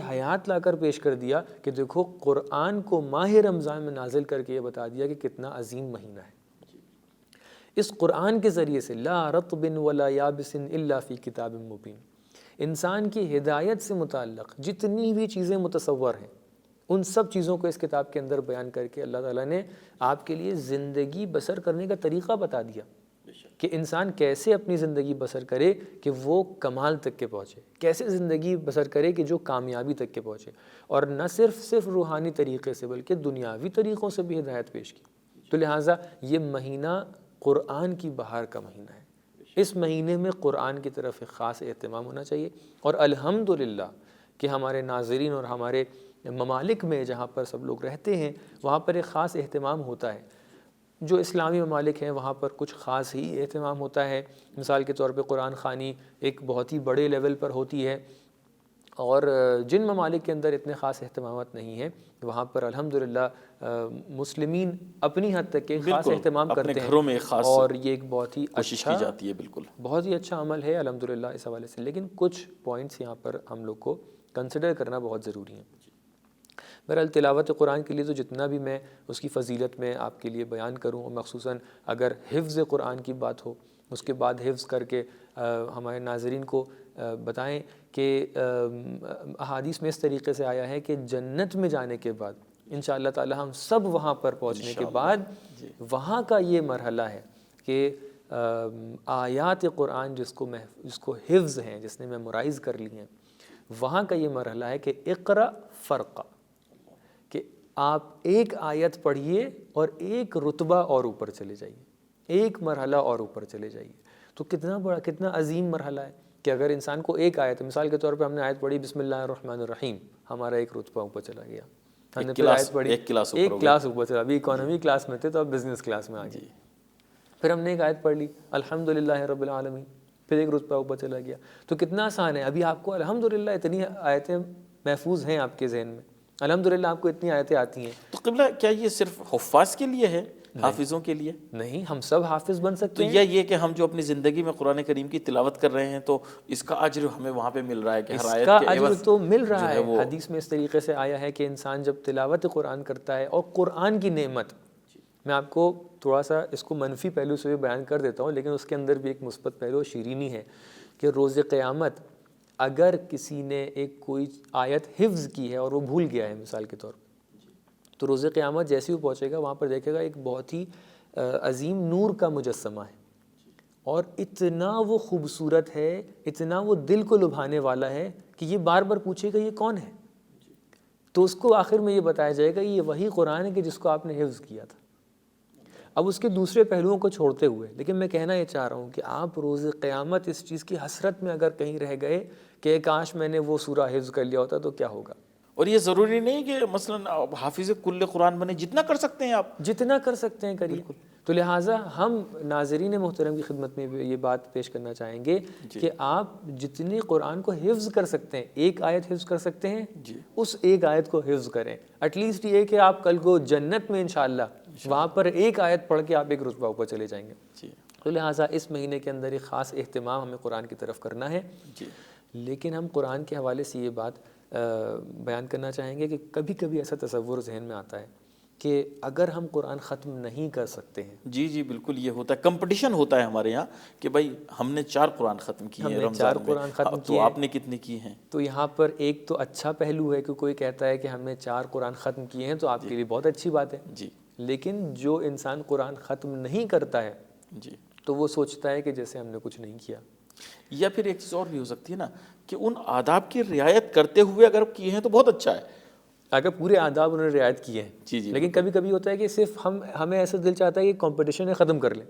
حیات لا کر پیش کر دیا کہ دیکھو قرآن کو ماہ رمضان میں نازل کر کے یہ بتا دیا کہ کتنا عظیم مہینہ ہے۔ اس قرآن کے ذریعے سے لا رطب ولا یابس الا فی کتاب مبین، انسان کی ہدایت سے متعلق جتنی بھی چیزیں متصور ہیں ان سب چیزوں کو اس کتاب کے اندر بیان کر کے اللہ تعالیٰ نے آپ کے لیے زندگی بسر کرنے کا طریقہ بتا دیا کہ انسان کیسے اپنی زندگی بسر کرے کہ وہ کمال تک کے پہنچے، کیسے زندگی بسر کرے کہ جو کامیابی تک کے پہنچے، اور نہ صرف روحانی طریقے سے بلکہ دنیاوی طریقوں سے بھی ہدایت پیش کی۔ تو لہٰذا یہ مہینہ قرآن کی بہار کا مہینہ ہے، اس مہینے میں قرآن کی طرف ایک خاص اہتمام ہونا چاہیے، اور الحمدللہ کہ ہمارے ناظرین اور ہمارے ممالک میں جہاں پر سب لوگ رہتے ہیں وہاں پر ایک خاص اہتمام ہوتا ہے۔ جو اسلامی ممالک ہیں وہاں پر کچھ خاص ہی اہتمام ہوتا ہے، مثال کے طور پہ قرآن خوانی ایک بہت ہی بڑے لیول پر ہوتی ہے، اور جن ممالک کے اندر اتنے خاص اہتمامات نہیں ہیں وہاں پر الحمدللہ مسلمین اپنی حد تک ایک خاص اہتمام کرتے ہیں، اپنے گھروں میں خاص اور یہ ایک بہت ہی کوشش کی جاتی ہے، بالکل بہت ہی اچھا عمل ہے الحمدللہ اس حوالے سے۔ لیکن کچھ پوائنٹس یہاں پر ہم لوگ کو کنسیڈر کرنا بہت ضروری ہے۔ بہرحال تلاوت قرآن کے لیے تو جتنا بھی میں اس کی فضیلت میں آپ کے لیے بیان کروں، اور مخصوصاً اگر حفظ قرآن کی بات ہو، اس کے بعد حفظ کر کے ہمارے ناظرین کو بتائیں کہ احادیث میں اس طریقے سے آیا ہے کہ جنت میں جانے کے بعد انشاءاللہ تعالی ہم سب وہاں پر پہنچنے کے بعد وہاں کا یہ مرحلہ ہے کہ آیات قرآن جس کو حفظ ہیں، جس نے میمورائز کر لی ہیں، وہاں کا یہ مرحلہ ہے کہ اقرا فرقہ، کہ آپ ایک آیت پڑھیے اور ایک رتبہ اور اوپر چلے جائیے، ایک مرحلہ اور اوپر چلے جائیے۔ تو کتنا بڑا، کتنا عظیم مرحلہ ہے کہ اگر انسان کو ایک آیت، مثال کے طور پہ ہم نے آیت پڑھی بسم اللہ الرحمن الرحیم، ہمارا ایک رتبہ اوپر چلا گیا۔ ہم نے پھر آیت پڑھی، ایک کلاس اوپر چلا، ابھی اکانومی کلاس میں تھے تو اب بزنس کلاس میں آ گئے۔ پھر ہم نے ایک آیت پڑھ لی الحمدللہ رب العالمین، پھر ایک رتبہ اوپر چلا گیا۔ تو کتنا آسان ہے، ابھی آپ کو الحمدللہ اتنی آیتیں محفوظ ہیں آپ کے ذہن میں، الحمدللہ آپ کو اتنی آیتیں آتی ہیں۔ تو قبلہ کیا یہ صرف حفاظ کے لیے ہے، حافظوں کے لیے؟ نہیں، ہم سب حافظ بن سکتے ہیں۔ تو یہ کہ ہم جو اپنی زندگی میں قرآن کریم کی تلاوت کر رہے ہیں تو اس کا اجر ہمیں وہاں پہ مل رہا ہے کہ ہر آیت کے اجر تو مل رہا ہے۔ حدیث میں اس طریقے سے آیا ہے کہ انسان جب تلاوت قرآن کرتا ہے، اور قرآن کی نعمت، میں آپ کو تھوڑا سا اس کو منفی پہلو سے بھی بیان کر دیتا ہوں، لیکن اس کے اندر بھی ایک مثبت پہلو شیرینی ہے کہ روز قیامت اگر کسی نے ایک کوئی آیت حفظ کی ہے اور وہ بھول گیا ہے مثال کے طور پر، تو روز قیامت جیسے ہی وہ پہنچے گا وہاں پر دیکھے گا ایک بہت ہی عظیم نور کا مجسمہ ہے، اور اتنا وہ خوبصورت ہے، اتنا وہ دل کو لبھانے والا ہے کہ یہ بار بار پوچھے گا یہ کون ہے؟ تو اس کو آخر میں یہ بتایا جائے گا یہ وہی قرآن ہے کہ جس کو آپ نے حفظ کیا تھا۔ اب اس کے دوسرے پہلوؤں کو چھوڑتے ہوئے، لیکن میں کہنا یہ چاہ رہا ہوں کہ آپ روز قیامت اس چیز کی حسرت میں اگر کہیں رہ گئے کہ کاش میں نے وہ سورہ حفظ کر لیا ہوتا تو کیا ہوگا۔ اور یہ ضروری نہیں کہ مثلا حافظ کل قرآن بنے، جتنا کر سکتے ہیں آپ، جتنا کر سکتے ہیں کریے۔ تو لہٰذا ہم ناظرین محترم کی خدمت میں یہ بات پیش کرنا چاہیں گے کہ آپ جتنے قرآن کو حفظ کر سکتے ہیں، ایک آیت حفظ کر سکتے ہیں، اس ایک آیت کو حفظ کریں۔ ایٹ لیسٹ یہ کہ آپ کل کو جنت میں انشاءاللہ وہاں پر ایک آیت پڑھ کے آپ ایک رتبہ اوپر چلے جائیں گے۔ تو لہٰذا اس مہینے کے اندر ایک خاص اہتمام ہمیں قرآن کی طرف کرنا ہے۔ لیکن ہم قرآن کے حوالے سے یہ بات بیان کرنا چاہیں گے کہ کبھی کبھی ایسا تصور ذہن میں آتا ہے کہ اگر ہم قرآن ختم نہیں کر سکتے ہیں، جی بالکل یہ ہوتا ہے، کمپٹیشن ہوتا ہے ہمارے یہاں کہ بھائی ہم نے 4 قرآن ختم کیے ہیں رمضان میں، 4 قرآن ختم کیے، تو آپ نے کتنے کی ہیں؟ تو یہاں پر ایک تو اچھا پہلو ہے کہ کوئی کہتا ہے کہ ہم نے 4 قرآن ختم کیے ہیں تو آپ کے لیے بہت اچھی بات ہے۔ لیکن جو انسان قرآن ختم نہیں کرتا ہے تو وہ سوچتا ہے کہ جیسے ہم نے کچھ نہیں کیا۔ یا پھر ایک چیز اور بھی ہو سکتی ہے نا کہ ان آداب کی رعایت کرتے ہوئے اگر کیے ہیں تو بہت اچھا ہے، اگر پورے آداب انہوں نے رعایت کیے ہیں۔ لیکن کبھی کبھی ہوتا ہے کہ صرف ہمیں ایسا دل چاہتا ہے کہ کمپٹیشن ہے ختم کر لیں۔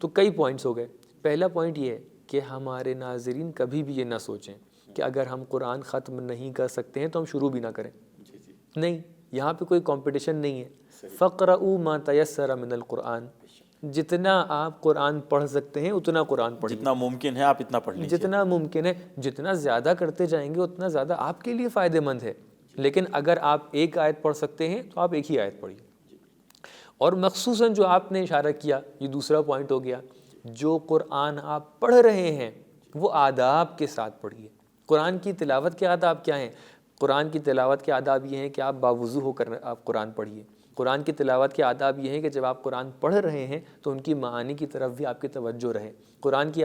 تو کئی پوائنٹس ہو گئے۔ پہلا پوائنٹ یہ ہے کہ ہمارے ناظرین کبھی بھی یہ نہ سوچیں کہ اگر ہم قرآن ختم نہیں کر سکتے ہیں تو ہم شروع بھی نہ کریں۔ نہیں، یہاں پہ کوئی کمپٹیشن نہیں ہے۔ فَقْرَؤُوا مَا تَيَسَّرَ مِنَ الْقُرْآنِ، جتنا آپ قرآن پڑھ سکتے ہیں اتنا قرآن پڑھیں، جتنا ممکن ہے آپ اتنا پڑھ لیجیے، جتنا ممکن ہے۔ جتنا زیادہ کرتے جائیں گے اتنا زیادہ آپ کے لیے فائدہ مند ہے۔ لیکن اگر آپ ایک آیت پڑھ سکتے ہیں تو آپ ایک ہی آیت پڑھیے۔ اور مخصوصاً جو آپ نے اشارہ کیا، یہ دوسرا پوائنٹ ہو گیا، جو قرآن آپ پڑھ رہے ہیں وہ آداب کے ساتھ پڑھیے۔ قرآن کی تلاوت کے آداب کیا ہیں؟ قرآن کی تلاوت کے آداب یہ ہیں کہ آپ باوضو ہو کر آپ قرآن پڑھیے۔ قرآن کی تلاوت کے آداب یہ ہیں کہ جب آپ قرآن پڑھ رہے ہیں تو ان کی معانی کی طرف بھی آپ کی توجہ رہے۔ قرآن کی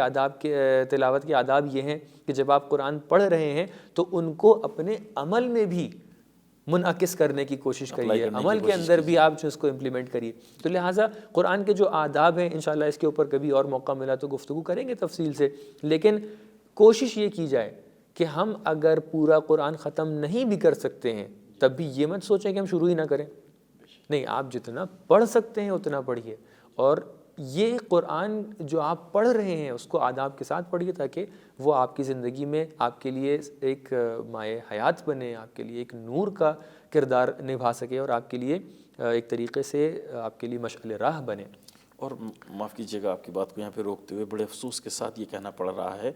تلاوت کے آداب یہ ہیں کہ جب آپ قرآن پڑھ رہے ہیں تو ان کو اپنے عمل میں بھی منعکس کرنے کی کوشش کریے، عمل کے اندر بھی آپ جو اس کو امپلیمنٹ کریے۔ تو لہٰذا قرآن کے جو آداب ہیں انشاءاللہ اس کے اوپر کبھی اور موقع ملا تو گفتگو کریں گے تفصیل سے، لیکن کوشش یہ کی جائے کہ ہم اگر پورا قرآن ختم نہیں بھی کر سکتے ہیں تب بھی یہ مت سوچیں کہ ہم شروع ہی نہ کریں۔ نہیں، آپ جتنا پڑھ سکتے ہیں اتنا پڑھیے، اور یہ قرآن جو آپ پڑھ رہے ہیں اس کو آداب کے ساتھ پڑھیے تاکہ وہ آپ کی زندگی میں آپ کے لیے ایک مائع حیات بنے، آپ کے لیے ایک نور کا کردار نبھا سکے اور آپ کے لیے ایک طریقے سے آپ کے لیے مشعل راہ بنے۔ اور معاف کیجیے گا آپ کی بات کو یہاں پہ روکتے ہوئے، بڑے افسوس کے ساتھ یہ کہنا پڑ رہا ہے،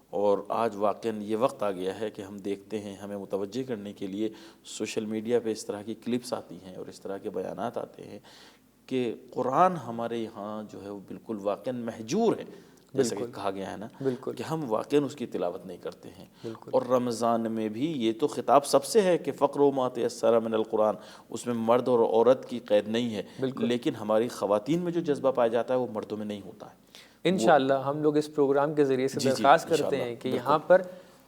اور آج واقعاً یہ وقت آ گیا ہے کہ ہم دیکھتے ہیں، ہمیں متوجہ کرنے کے لیے سوشل میڈیا پہ اس طرح کی کلپس آتی ہیں اور اس طرح کے بیانات آتے ہیں کہ قرآن ہمارے یہاں جو ہے وہ بالکل واقعاً مہجور ہے، جیسا کہ کہا گیا ہے نا، کہ ہم واقعاً اس کی تلاوت نہیں کرتے ہیں۔ اور رمضان میں بھی یہ تو خطاب سب سے ہے کہ فقرؤ ما تیسر من القرآن، اس میں مرد اور عورت کی قید نہیں ہے، لیکن ہماری خواتین میں جو جذبہ پایا جاتا ہے وہ مردوں میں نہیں ہوتا ہے۔ انشاءاللہ ہم لوگ اس پروگرام کے ذریعے سے درخواست کرتے ہیں کہ یہاں پر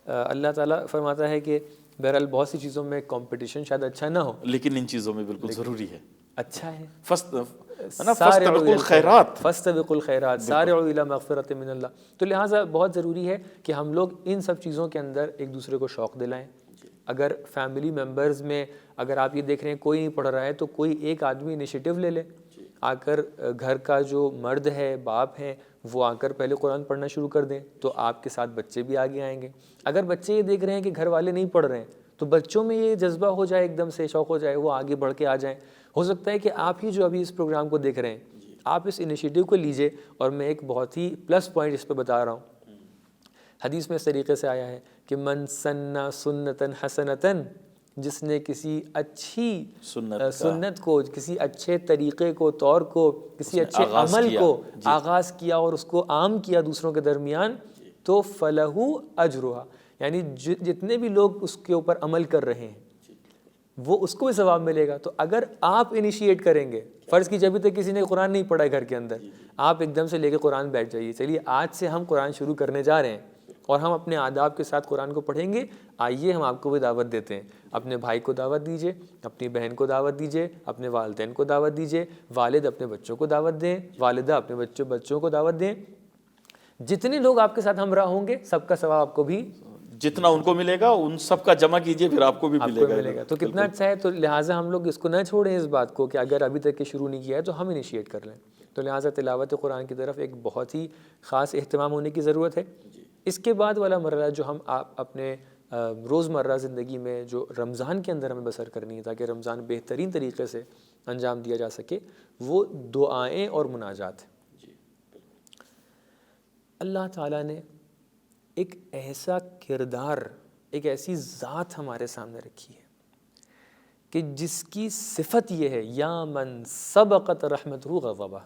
اللہ تعالیٰ فرماتا ہے کہ بہرحال بہت سی چیزوں میں کمپٹیشن شاید اچھا نہ ہو، لیکن ان چیزوں میں بالکل ضروری ہے، اچھا ہے۔ فاستبقوا الخیرات، فاستبقوا الخیرات، سارعوا الی مغفرۃ من اللہ۔ تو لہٰذا بہت ضروری ہے کہ ہم لوگ ان سب چیزوں کے اندر ایک دوسرے کو شوق دلائیں۔ اگر فیملی ممبرز میں اگر آپ یہ دیکھ رہے ہیں کوئی نہیں پڑھ رہا ہے تو کوئی ایک آدمی انیشیٹو لے لے، آ کر گھر کا جو مرد ہے، باپ ہے، وہ آ کر پہلے قرآن پڑھنا شروع کر دیں تو آپ کے ساتھ بچے بھی آگے آئیں گے۔ اگر بچے یہ دیکھ رہے ہیں کہ گھر والے نہیں پڑھ رہے ہیں تو بچوں میں یہ جذبہ ہو جائے، ایک دم سے شوق ہو جائے، وہ آگے بڑھ کے آ جائیں۔ ہو سکتا ہے کہ آپ ہی جو ابھی اس پروگرام کو دیکھ رہے ہیں، آپ اس انیشیٹو کو لیجئے، اور میں ایک بہت ہی پلس پوائنٹ اس پہ بتا رہا ہوں۔ حدیث میں اس طریقے سے آیا ہے کہ من سن سنتن حسنتن، جس نے کسی اچھی سنت کو، کسی اچھے طریقے کو، طور کو، کسی اچھے عمل کو آغاز کیا اور اس کو عام کیا دوسروں کے درمیان، تو فلہ اجرھا، یعنی جتنے بھی لوگ اس کے اوپر عمل کر رہے ہیں وہ اس کو بھی ثواب ملے گا۔ تو اگر آپ انیشیٹ کریں گے، فرض کیجیے ابھی تک کسی نے قرآن نہیں پڑھا ہے گھر کے اندر، آپ ایک دم سے لے کے قرآن بیٹھ جائیے، چلیے آج سے ہم قرآن شروع کرنے جا رہے ہیں اور ہم اپنے آداب کے ساتھ قرآن کو پڑھیں گے۔ آئیے ہم آپ کو بھی دعوت دیتے ہیں، اپنے بھائی کو دعوت دیجیے، اپنی بہن کو دعوت دیجیے، اپنے والدین کو دعوت دیجیے، والد اپنے بچوں کو دعوت دیں، والدہ اپنے بچوں کو دعوت دیں۔ جتنے لوگ آپ کے ساتھ ہمراہ ہوں گے سب کا ثواب آپ کو بھی، جتنا ان کو ملے گا ان سب کا جمع کیجئے، پھر آپ کو بھی ملے گا۔ تو کتنا اچھا ہے۔ تو لہٰذا ہم لوگ اس کو نہ چھوڑیں اس بات کو کہ اگر ابھی تک یہ شروع نہیں کیا ہے تو ہم انیشیٹ کر لیں۔ تو لہٰذا تلاوت قرآن کی طرف ایک بہت ہی خاص اہتمام ہونے کی ضرورت ہے۔ اس کے بعد والا مرحلہ جو ہم اپنے روزمرہ زندگی میں جو رمضان کے اندر ہمیں بسر کرنی ہے تاکہ رمضان بہترین طریقے سے انجام دیا جا سکے، وہ دعائیں اور مناجات ہیں۔ اللہ تعالیٰ نے ایک ایسا کردار، ایک ایسی ذات ہمارے سامنے رکھی ہے کہ جس کی صفت یہ ہے یا من سبقت رحمتہ غضبہ،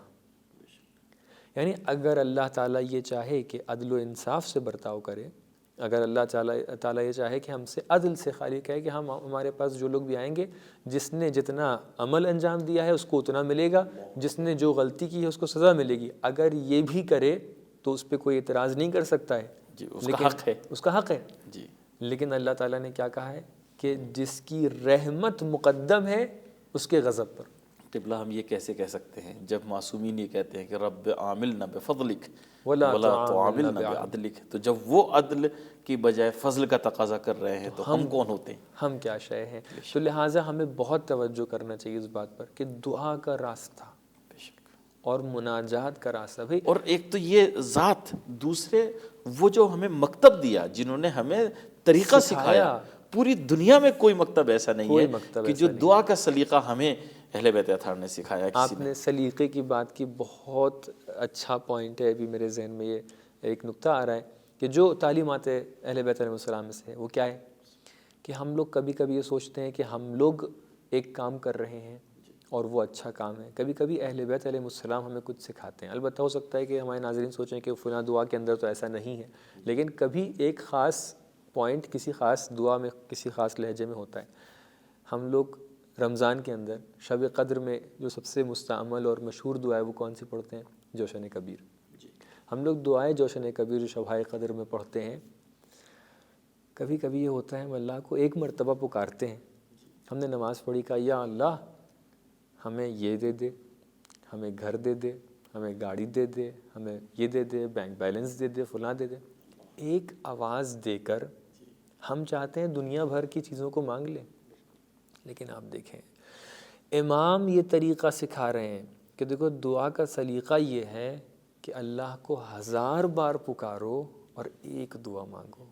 یعنی اگر اللہ تعالیٰ یہ چاہے کہ عدل و انصاف سے برتاؤ کرے، اگر اللہ تعالیٰ یہ چاہے کہ ہم سے عدل سے خالی کہے کہ ہمارے پاس جو لوگ بھی آئیں گے، جس نے جتنا عمل انجام دیا ہے اس کو اتنا ملے گا، جس نے جو غلطی کی ہے اس کو سزا ملے گی، اگر یہ بھی کرے تو اس پہ کوئی اعتراض نہیں کر سکتا ہے، اس کا حق ہے، اس کا حق ہے۔ لیکن اللہ تعالیٰ نے کیا کہا ہے کہ جس کی رحمت مقدم ہے اس کے غضب پر۔ قبلہ ہم یہ کیسے کہہ سکتے ہیں جب معصومین یہ کہتے ہیں کہ رب عاملنا بفضلک ولا تعاملنا بعدلک، تو جب وہ عدل کی بجائے فضل کا تقاضا کر رہے ہیں تو ہم کون ہوتے ہیں، ہم کیا شے ہیں؟ تو لہٰذا ہمیں بہت توجہ کرنا چاہیے اس بات پر کہ دعا کا راستہ اور مناجات کا راستہ بھائی، اور ایک تو یہ ذات، دوسرے وہ جو ہمیں مکتب دیا، جنہوں نے ہمیں طریقہ سکھایا۔ پوری دنیا میں کوئی مکتب ایسا نہیں ہے کہ جو دعا کا سلیقہ ہمیں اہل بیت اطہار نے سکھایا۔ آپ نے سلیقے کی بات کی، بہت اچھا پوائنٹ ہے، ابھی میرے ذہن میں یہ ایک نقطہ آ رہا ہے کہ جو تعلیمات اہل بیت علیہ السلام میں سے ہے وہ کیا ہے کہ ہم لوگ کبھی کبھی یہ سوچتے ہیں کہ ہم لوگ ایک کام کر رہے ہیں اور وہ اچھا کام ہے، کبھی کبھی اہل بیت علیہ السلام ہمیں کچھ سکھاتے ہیں۔ البتہ ہو سکتا ہے کہ ہمارے ناظرین سوچیں کہ فلاں دعا کے اندر تو ایسا نہیں ہے، لیکن کبھی ایک خاص پوائنٹ کسی خاص دعا میں کسی خاص لہجے میں ہوتا ہے۔ ہم لوگ رمضان کے اندر شب قدر میں جو سب سے مستعمل اور مشہور دعا ہے وہ کون سی پڑھتے ہیں؟ جوشن کبیر۔ ہم لوگ دعائیں جوشن کبیر جو شب قدر میں پڑھتے ہیں، کبھی کبھی یہ ہوتا ہے ہم اللہ کو ایک مرتبہ پکارتے ہیں، ہم نے نماز پڑھی کہ یا اللہ ہمیں یہ دے دے، ہمیں گھر دے دے، ہمیں گاڑی دے دے، ہمیں یہ دے دے، بینک بیلنس دے دے، فلاں دے دے۔ ایک آواز دے کر ہم چاہتے ہیں دنیا بھر کی چیزوں کو مانگ لیں، لیکن آپ دیکھیں امام یہ طریقہ سکھا رہے ہیں کہ کہ دیکھو دعا کا سلیقہ یہ ہے کہ اللہ کو 1000 بار پکارو اور ایک دعا مانگو،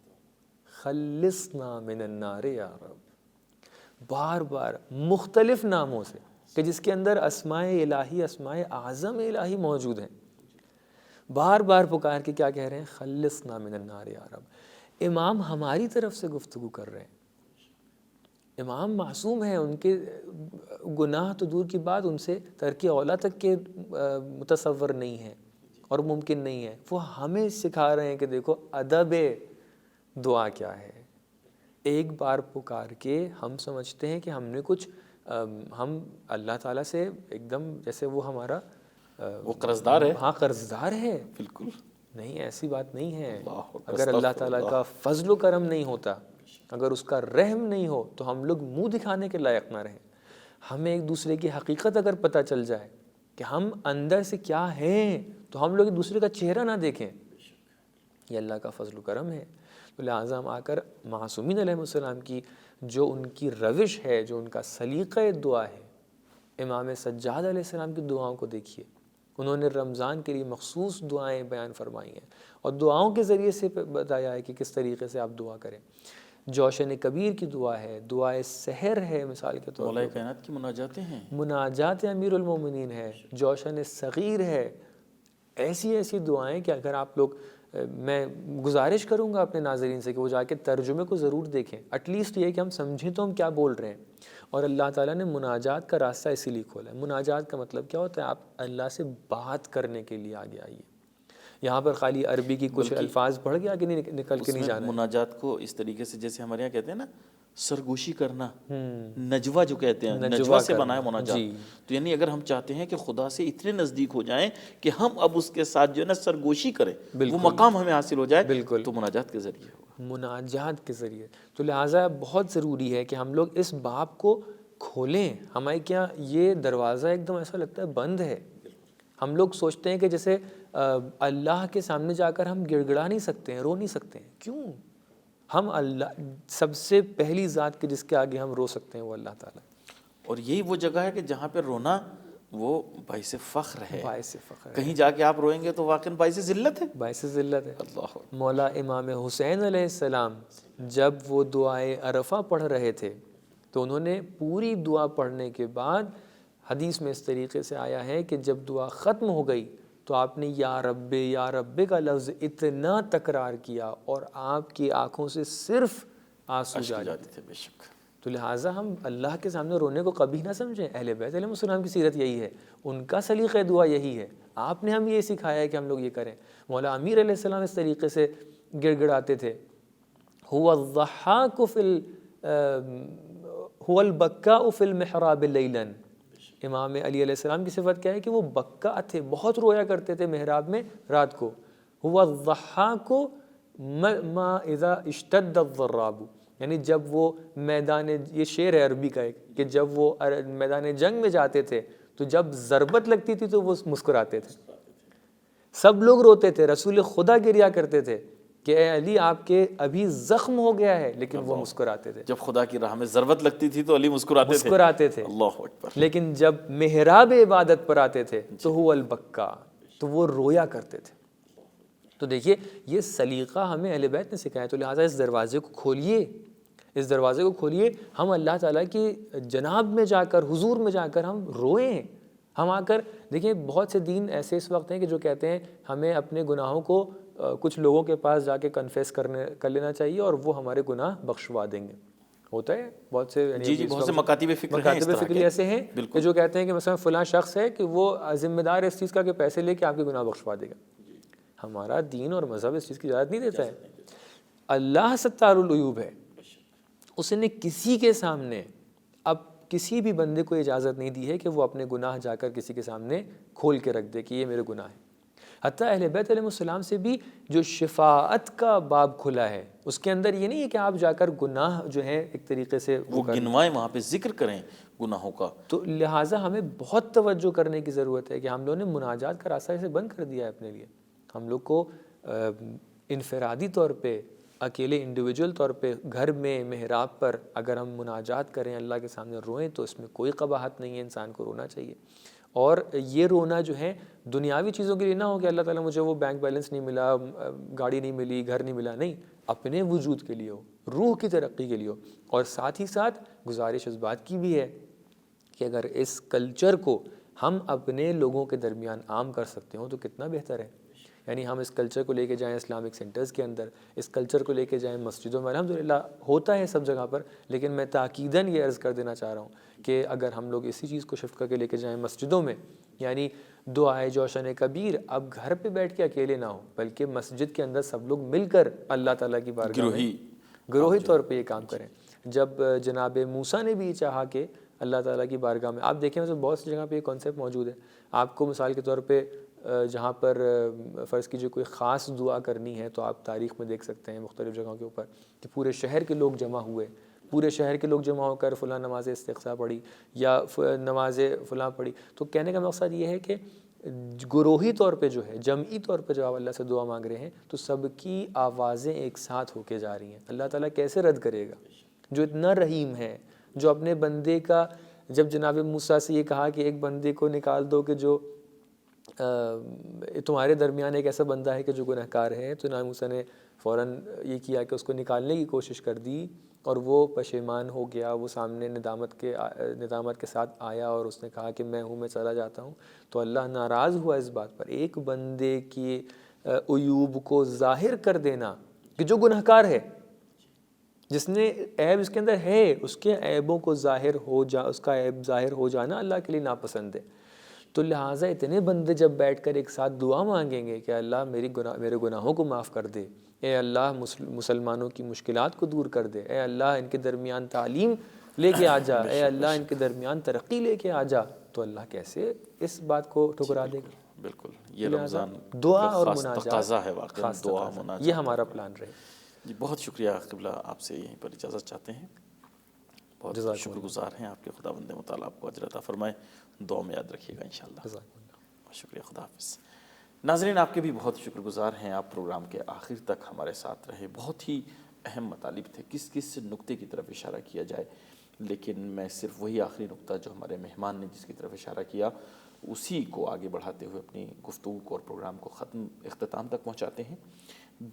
خلصنا من النار یا رب، بار بار مختلف ناموں سے، کہ جس کے اندر اسماء الہی، اسماء اعظم الہی موجود ہیں، بار بار پکار کے کیا کہہ رہے ہیں؟ خلصنا من النار یا رب۔ امام ہماری طرف سے گفتگو کر رہے ہیں، امام معصوم ہیں، ان کے گناہ تو دور کی بات، ان سے ترک اولا تک کے متصور نہیں ہے اور ممکن نہیں ہے، وہ ہمیں سکھا رہے ہیں کہ دیکھو ادب دعا کیا ہے۔ ایک بار پکار کے ہم سمجھتے ہیں کہ ہم نے کچھ ہم اللہ تعالیٰ سے ایک دم جیسے وہ ہمارا وہ قرضدار ہے، ہاں قرضدار ہے، بالکل نہیں، ایسی بات نہیں ہے۔ اللہ اگر اللہ تعالیٰ کا فضل و کرم نہیں ہوتا، اگر اس کا رحم نہیں ہو تو ہم لوگ منہ دکھانے کے لائق نہ رہیں۔ ہمیں ایک دوسرے کی حقیقت اگر پتہ چل جائے کہ ہم اندر سے کیا ہیں تو ہم لوگ ایک دوسرے کا چہرہ نہ دیکھیں، یہ اللہ کا فضل و کرم ہے۔ تو لہٰذا ہم آ کر معصومین علیہ السلام کی جو ان کی روش ہے، جو ان کا سلیقہ دعا ہے، امام سجاد علیہ السلام کی دعاؤں کو دیکھیے، انہوں نے رمضان کے لیے مخصوص دعائیں بیان فرمائی ہیں اور دعاؤں کے ذریعے سے بتایا ہے کہ کس طریقے سے آپ دعا کریں۔ جوشن کبیر کی دعا ہے، دعائے سحر ہے، مثال کے طور مولا پر کائنات کی مناجاتیں ہیں، مناجات امیر المومنین ہے، جوشن صغیر ہے۔ ایسی ایسی دعائیں کہ اگر آپ لوگ، میں گزارش کروں گا اپنے ناظرین سے کہ وہ جا کے ترجمے کو ضرور دیکھیں، ایٹ لیسٹ یہ کہ ہم سمجھیں تو ہم کیا بول رہے ہیں۔ اور اللہ تعالیٰ نے مناجات کا راستہ اسی لیے کھولا ہے۔ مناجات کا مطلب کیا ہوتا ہے؟ آپ اللہ سے بات کرنے کے لیے آگے آئیے۔ یہاں پر خالی عربی کی کچھ الفاظ پڑھ کے آگے نکل کے نہیں جانا ہے۔ مناجات کو اس طریقے سے جیسے ہمارے یہاں کہتے ہیں نا سرگوشی کرنا، نجوہ جو کہتے ہیں، نجوہ سے بنا ہے مناجات۔ تو یعنی اگر ہم چاہتے ہیں کہ خدا سے اتنے نزدیک ہو جائیں کہ ہم اب اس کے ساتھ جو ہے نا سرگوشی کریں، وہ مقام ہمیں حاصل ہو جائے، تو مناجات کے ذریعے ہوگا، مناجات کے ذریعے۔ تو لہٰذا بہت ضروری ہے کہ ہم لوگ اس باب کو کھولیں۔ ہمارے کیا یہ دروازہ ایک دم ایسا لگتا ہے بند ہے۔ ہم لوگ سوچتے ہیں کہ جیسے اللہ کے سامنے جا کر ہم گڑ گڑا نہیں سکتے ہیں، رو نہیں سکتے ہیں۔ کیوں؟ ہم اللہ، سب سے پہلی ذات کے جس کے آگے ہم رو سکتے ہیں وہ اللہ تعالیٰ، اور یہی وہ جگہ ہے کہ جہاں پہ رونا وہ باعث فخر ہے۔ باعث فخر ہے۔ کہیں جا کے آپ روئیں گے تو واقعاً باعث ذلت ہے، باعث ذلت ہے۔ اللہ مولا امام حسین علیہ السلام جب وہ دعائے عرفہ پڑھ رہے تھے تو انہوں نے پوری دعا پڑھنے کے بعد، حدیث میں اس طریقے سے آیا ہے کہ جب دعا ختم ہو گئی تو آپ نے یا رب کا لفظ اتنا تکرار کیا اور آپ کی آنکھوں سے صرف آنسو جاری تھے، بے شک۔ تو لہٰذا ہم اللہ کے سامنے رونے کو کبھی نہ سمجھیں۔ اہل بیت علیہ السلام کی سیرت یہی ہے، ان کا سلیقہ دعا یہی ہے۔ آپ نے ہم یہ سکھایا ہے کہ ہم لوگ یہ کریں۔ مولا امیر علیہ السلام اس طریقے سے گڑ گڑاتے تھے، هو الضحاک هو البکاء فی المحراب لیلا۔ امام علی علیہ السلام کی صفت کیا ہے کہ وہ بکا تھے، بہت رویا کرتے تھے محراب میں رات کو۔ هو الضحاک ما اذا اشتد الضراب، یعنی جب وہ میدان، یہ شعر ہے عربی کا ایک، کہ جب وہ میدان جنگ میں جاتے تھے تو جب ضربت لگتی تھی تو وہ مسکراتے تھے، سب لوگ روتے تھے، رسول خدا گریا کرتے تھے کہ اے علی آپ کے ابھی زخم ہو گیا ہے، لیکن وہ مسکراتے تھے۔ جب خدا کی راہ میں ضربت لگتی تھی تو علی مسکراتے تھے، اللہ اکبر۔ لیکن جب محراب عبادت پر آتے تھے تو هو البکا، تو وہ رویا کرتے تھے۔ تو دیکھیے یہ سلیقہ ہمیں اہل بیت نے سکھایا، تو لہٰذا اس دروازے کو کھولیے، اس دروازے کو کھولیے، ہم اللہ تعالیٰ کی جناب میں جا کر، حضور میں جا کر ہم روئیں۔ ہم آ کر دیکھیں، بہت سے دین ایسے اس وقت ہیں کہ جو کہتے ہیں ہمیں اپنے گناہوں کو کچھ لوگوں کے پاس جا کے کنفیس کر لینا چاہیے اور وہ ہمارے گناہ بخشوا دیں گے۔ ہوتا ہے بہت سے، جی بہت سے مکاتب فکری ایسے ہیں کہ جو کہتے ہیں کہ مثلا فلاں شخص ہے کہ وہ ذمہ دار ہے اس چیز کا کہ پیسے لے کے آپ کے گناہ بخشوا دے گا۔ ہمارا دین اور مذہب اس چیز کی اجازت نہیں دیتا ہے۔ اللہ ستار العیوب ہے، اس نے کسی کے سامنے اب کسی بھی بندے کو اجازت نہیں دی ہے کہ وہ اپنے گناہ جا کر کسی کے سامنے کھول کے رکھ دے کہ یہ میرے گناہ ہیں۔ حتیٰ اہل بیت علیہ السلام سے بھی جو شفاعت کا باب کھلا ہے، اس کے اندر یہ نہیں ہے کہ آپ جا کر گناہ جو ہے ایک طریقے سے وہ گنوائیں، وہاں پہ ذکر کریں گناہوں کا۔ تو لہٰذا ہمیں بہت توجہ کرنے کی ضرورت ہے کہ ہم لوگوں نے مناجات کا راستہ اسے بند کر دیا ہے اپنے لیے۔ ہم لوگ کو انفرادی طور پہ، اکیلے انڈیویجول طور پہ، گھر میں محراب پر اگر ہم مناجات کریں، اللہ کے سامنے روئیں، تو اس میں کوئی قباحت نہیں ہے، انسان کو رونا چاہیے۔ اور یہ رونا جو ہے دنیاوی چیزوں کے لیے نہ ہو کہ اللہ تعالیٰ مجھے وہ بینک بیلنس نہیں ملا، گاڑی نہیں ملی، گھر نہیں ملا، نہیں، اپنے وجود کے لیے ہو، روح کی ترقی کے لیے ہو۔ اور ساتھ ہی ساتھ گزارش اس بات کی بھی ہے کہ اگر اس کلچر کو ہم اپنے لوگوں کے درمیان عام کر سکتے ہوں تو کتنا بہتر ہے۔ یعنی ہم اس کلچر کو لے کے جائیں اسلامک سینٹرز کے اندر، اس کلچر کو لے کے جائیں مسجدوں میں، الحمدللہ ہوتا ہے سب جگہ پر، لیکن میں تاکیداً یہ عرض کر دینا چاہ رہا ہوں کہ اگر ہم لوگ اسی چیز کو شفٹ کر کے لے کے جائیں مسجدوں میں، یعنی دعائے جوشن کبیر اب گھر پہ بیٹھ کے اکیلے نہ ہو بلکہ مسجد کے اندر سب لوگ مل کر اللہ تعالیٰ کی بارگاہ میں گروہی طور پہ یہ کام کریں۔ جب جناب موسیٰ نے بھی یہ چاہا کہ اللہ تعالیٰ کی بارگاہ میں، آپ دیکھیں بہت سی جگہ پہ یہ کانسیپٹ موجود ہے، آپ کو مثال کے طور پہ جہاں پر فرض کیجئے کوئی خاص دعا کرنی ہے تو آپ تاریخ میں دیکھ سکتے ہیں مختلف جگہوں کے اوپر کہ پورے شہر کے لوگ جمع ہوئے، پورے شہر کے لوگ جمع ہو کر فلاں نماز استسقاء پڑھی یا نماز فلاں پڑھی۔ تو کہنے کا مقصد یہ ہے کہ گروہی طور پہ جو ہے، جمعی طور پہ جب آپ اللہ سے دعا مانگ رہے ہیں تو سب کی آوازیں ایک ساتھ ہو کے جا رہی ہیں۔ اللہ تعالیٰ کیسے رد کرے گا جو اتنا رحیم ہے، جو اپنے بندے کا، جب جناب موسیٰ سے یہ کہا کہ ایک بندے کو نکال دو کہ جو تمہارے درمیان ایک ایسا بندہ ہے کہ جو گنہگار ہے، تو جناب موسیٰ نے فوراً یہ کیا کہ اس کو نکالنے کی کوشش کر دی اور وہ پشیمان ہو گیا، وہ سامنے ندامت کے ساتھ آیا اور اس نے کہا کہ میں ہوں، میں چلا جاتا ہوں۔ تو اللہ ناراض ہوا اس بات پر، ایک بندے کی عیوب کو ظاہر کر دینا کہ جو گنہگار ہے، جس نے عیب اس کے اندر ہے، اس کے عیبوں کو اس کا عیب ظاہر ہو جانا اللہ کے لیے ناپسند ہے۔ تو لہٰذا اتنے بندے جب بیٹھ کر ایک ساتھ دعا مانگیں گے کہ اللہ میرے گناہوں کو معاف کر دے، اے اللہ مسلمانوں کی مشکلات کو دور کر دے، اے اللہ ان کے درمیان تعلیم لے کے آ جا، اے اللہ ان کے درمیان ترقی لے کے آ جا، تو اللہ کیسے اس بات کو ٹھکرا دے گا؟ بالکل، یہ رمضان دعا اور خاص مناجات تقاضا ہے، واقعی خاص دعا تقاضا، مناجات۔ یہ ہمارا پلان رہے۔ جی بہت شکریہ قبلہ، آپ سے یہیں پر اجازت چاہتے ہیں، بہت شکر گزار ہیں آپ کے، خداوند متعال آپ کو اجر عطا فرمائے، دعا میں یاد رکھیے گا انشاءاللہ۔ بہت شکریہ، خدا حافظ۔ ناظرین آپ کے بھی بہت شکر گزار ہیں، آپ پروگرام کے آخر تک ہمارے ساتھ رہے، بہت ہی اہم مطالب تھے، کس نقطے کی طرف اشارہ کیا جائے، لیکن میں صرف وہی آخری نقطہ جو ہمارے مہمان نے جس کی طرف اشارہ کیا اسی کو آگے بڑھاتے ہوئے اپنی گفتگو کو اور پروگرام کو اختتام تک پہنچاتے ہیں۔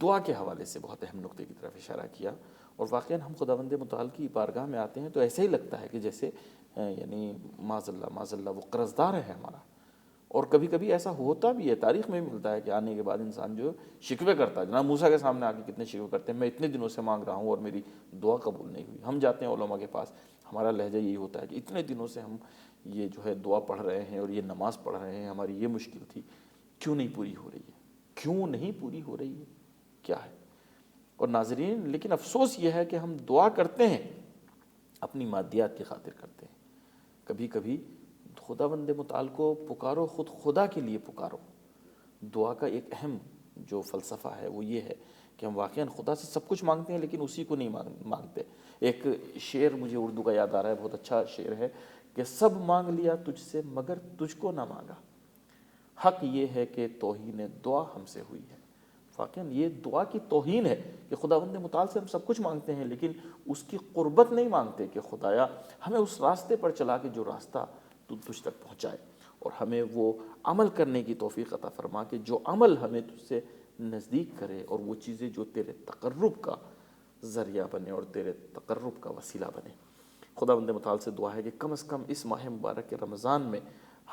دعا کے حوالے سے بہت اہم نقطے کی طرف اشارہ کیا، اور واقعاً ہم خداوند متعال کی بارگاہ میں آتے ہیں تو ایسے ہی لگتا ہے کہ جیسے یعنی معاذ اللہ وہ قرضدار ہے ہمارا، اور کبھی کبھی ایسا ہوتا بھی ہے، تاریخ میں بھی ملتا ہے کہ آنے کے بعد انسان جو شکوے کرتا ہے، جناب موسیٰ کے سامنے آ کے کتنے شکوے کرتے ہیں، میں اتنے دنوں سے مانگ رہا ہوں اور میری دعا قبول نہیں ہوئی۔ ہم جاتے ہیں علماء کے پاس، ہمارا لہجہ یہی ہوتا ہے کہ اتنے دنوں سے ہم یہ جو ہے دعا پڑھ رہے ہیں اور یہ نماز پڑھ رہے ہیں، ہماری یہ مشکل تھی، کیوں نہیں پوری ہو رہی ہے، کیوں نہیں پوری ہو رہی ہے، کیا ہے؟ اور ناظرین لیکن افسوس یہ ہے کہ ہم دعا کرتے ہیں اپنی مادیات کی خاطر کرتے ہیں، کبھی کبھی خداوند متعال کو پکارو، خود خدا کے لیے پکارو۔ دعا کا ایک اہم جو فلسفہ ہے وہ یہ ہے کہ ہم واقعاً خدا سے سب کچھ مانگتے ہیں لیکن اسی کو نہیں مانگتے۔ ایک شعر مجھے اردو کا یاد آ رہا ہے، بہت اچھا شعر ہے کہ سب مانگ لیا تجھ سے مگر تجھ کو نہ مانگا، حق یہ ہے کہ توہین دعا ہم سے ہوئی ہے۔ واقعاً یہ دعا کی توہین ہے کہ خداوند متعال سے ہم سب کچھ مانگتے ہیں لیکن اس کی قربت نہیں مانگتے کہ خدایا ہمیں اس راستے پر چلا کے جو راستہ تو تجھ تک پہنچائے، اور ہمیں وہ عمل کرنے کی توفیق عطا فرما کہ جو عمل ہمیں تجھ سے نزدیک کرے، اور وہ چیزیں جو تیرے تقرب کا ذریعہ بنے اور تیرے تقرب کا وسیلہ بنے۔ خداوند متعال سے دعا ہے کہ کم از کم اس ماہ مبارک کے رمضان میں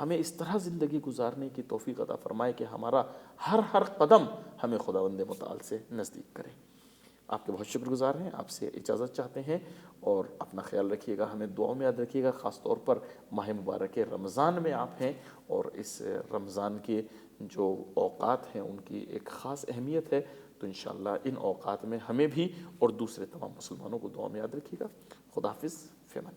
ہمیں اس طرح زندگی گزارنے کی توفیق عطا فرمائے کہ ہمارا ہر قدم ہمیں خداوند متعال سے نزدیک کرے۔ آپ کے بہت شکر گزار ہیں، آپ سے اجازت چاہتے ہیں، اور اپنا خیال رکھیے گا، ہمیں دعاؤں میں یاد رکھیے گا، خاص طور پر ماہ مبارک رمضان میں آپ ہیں، اور اس رمضان کے جو اوقات ہیں ان کی ایک خاص اہمیت ہے، تو انشاءاللہ ان اوقات میں ہمیں بھی اور دوسرے تمام مسلمانوں کو دعا میں یاد رکھیے گا۔ خدا حافظ، فی امان۔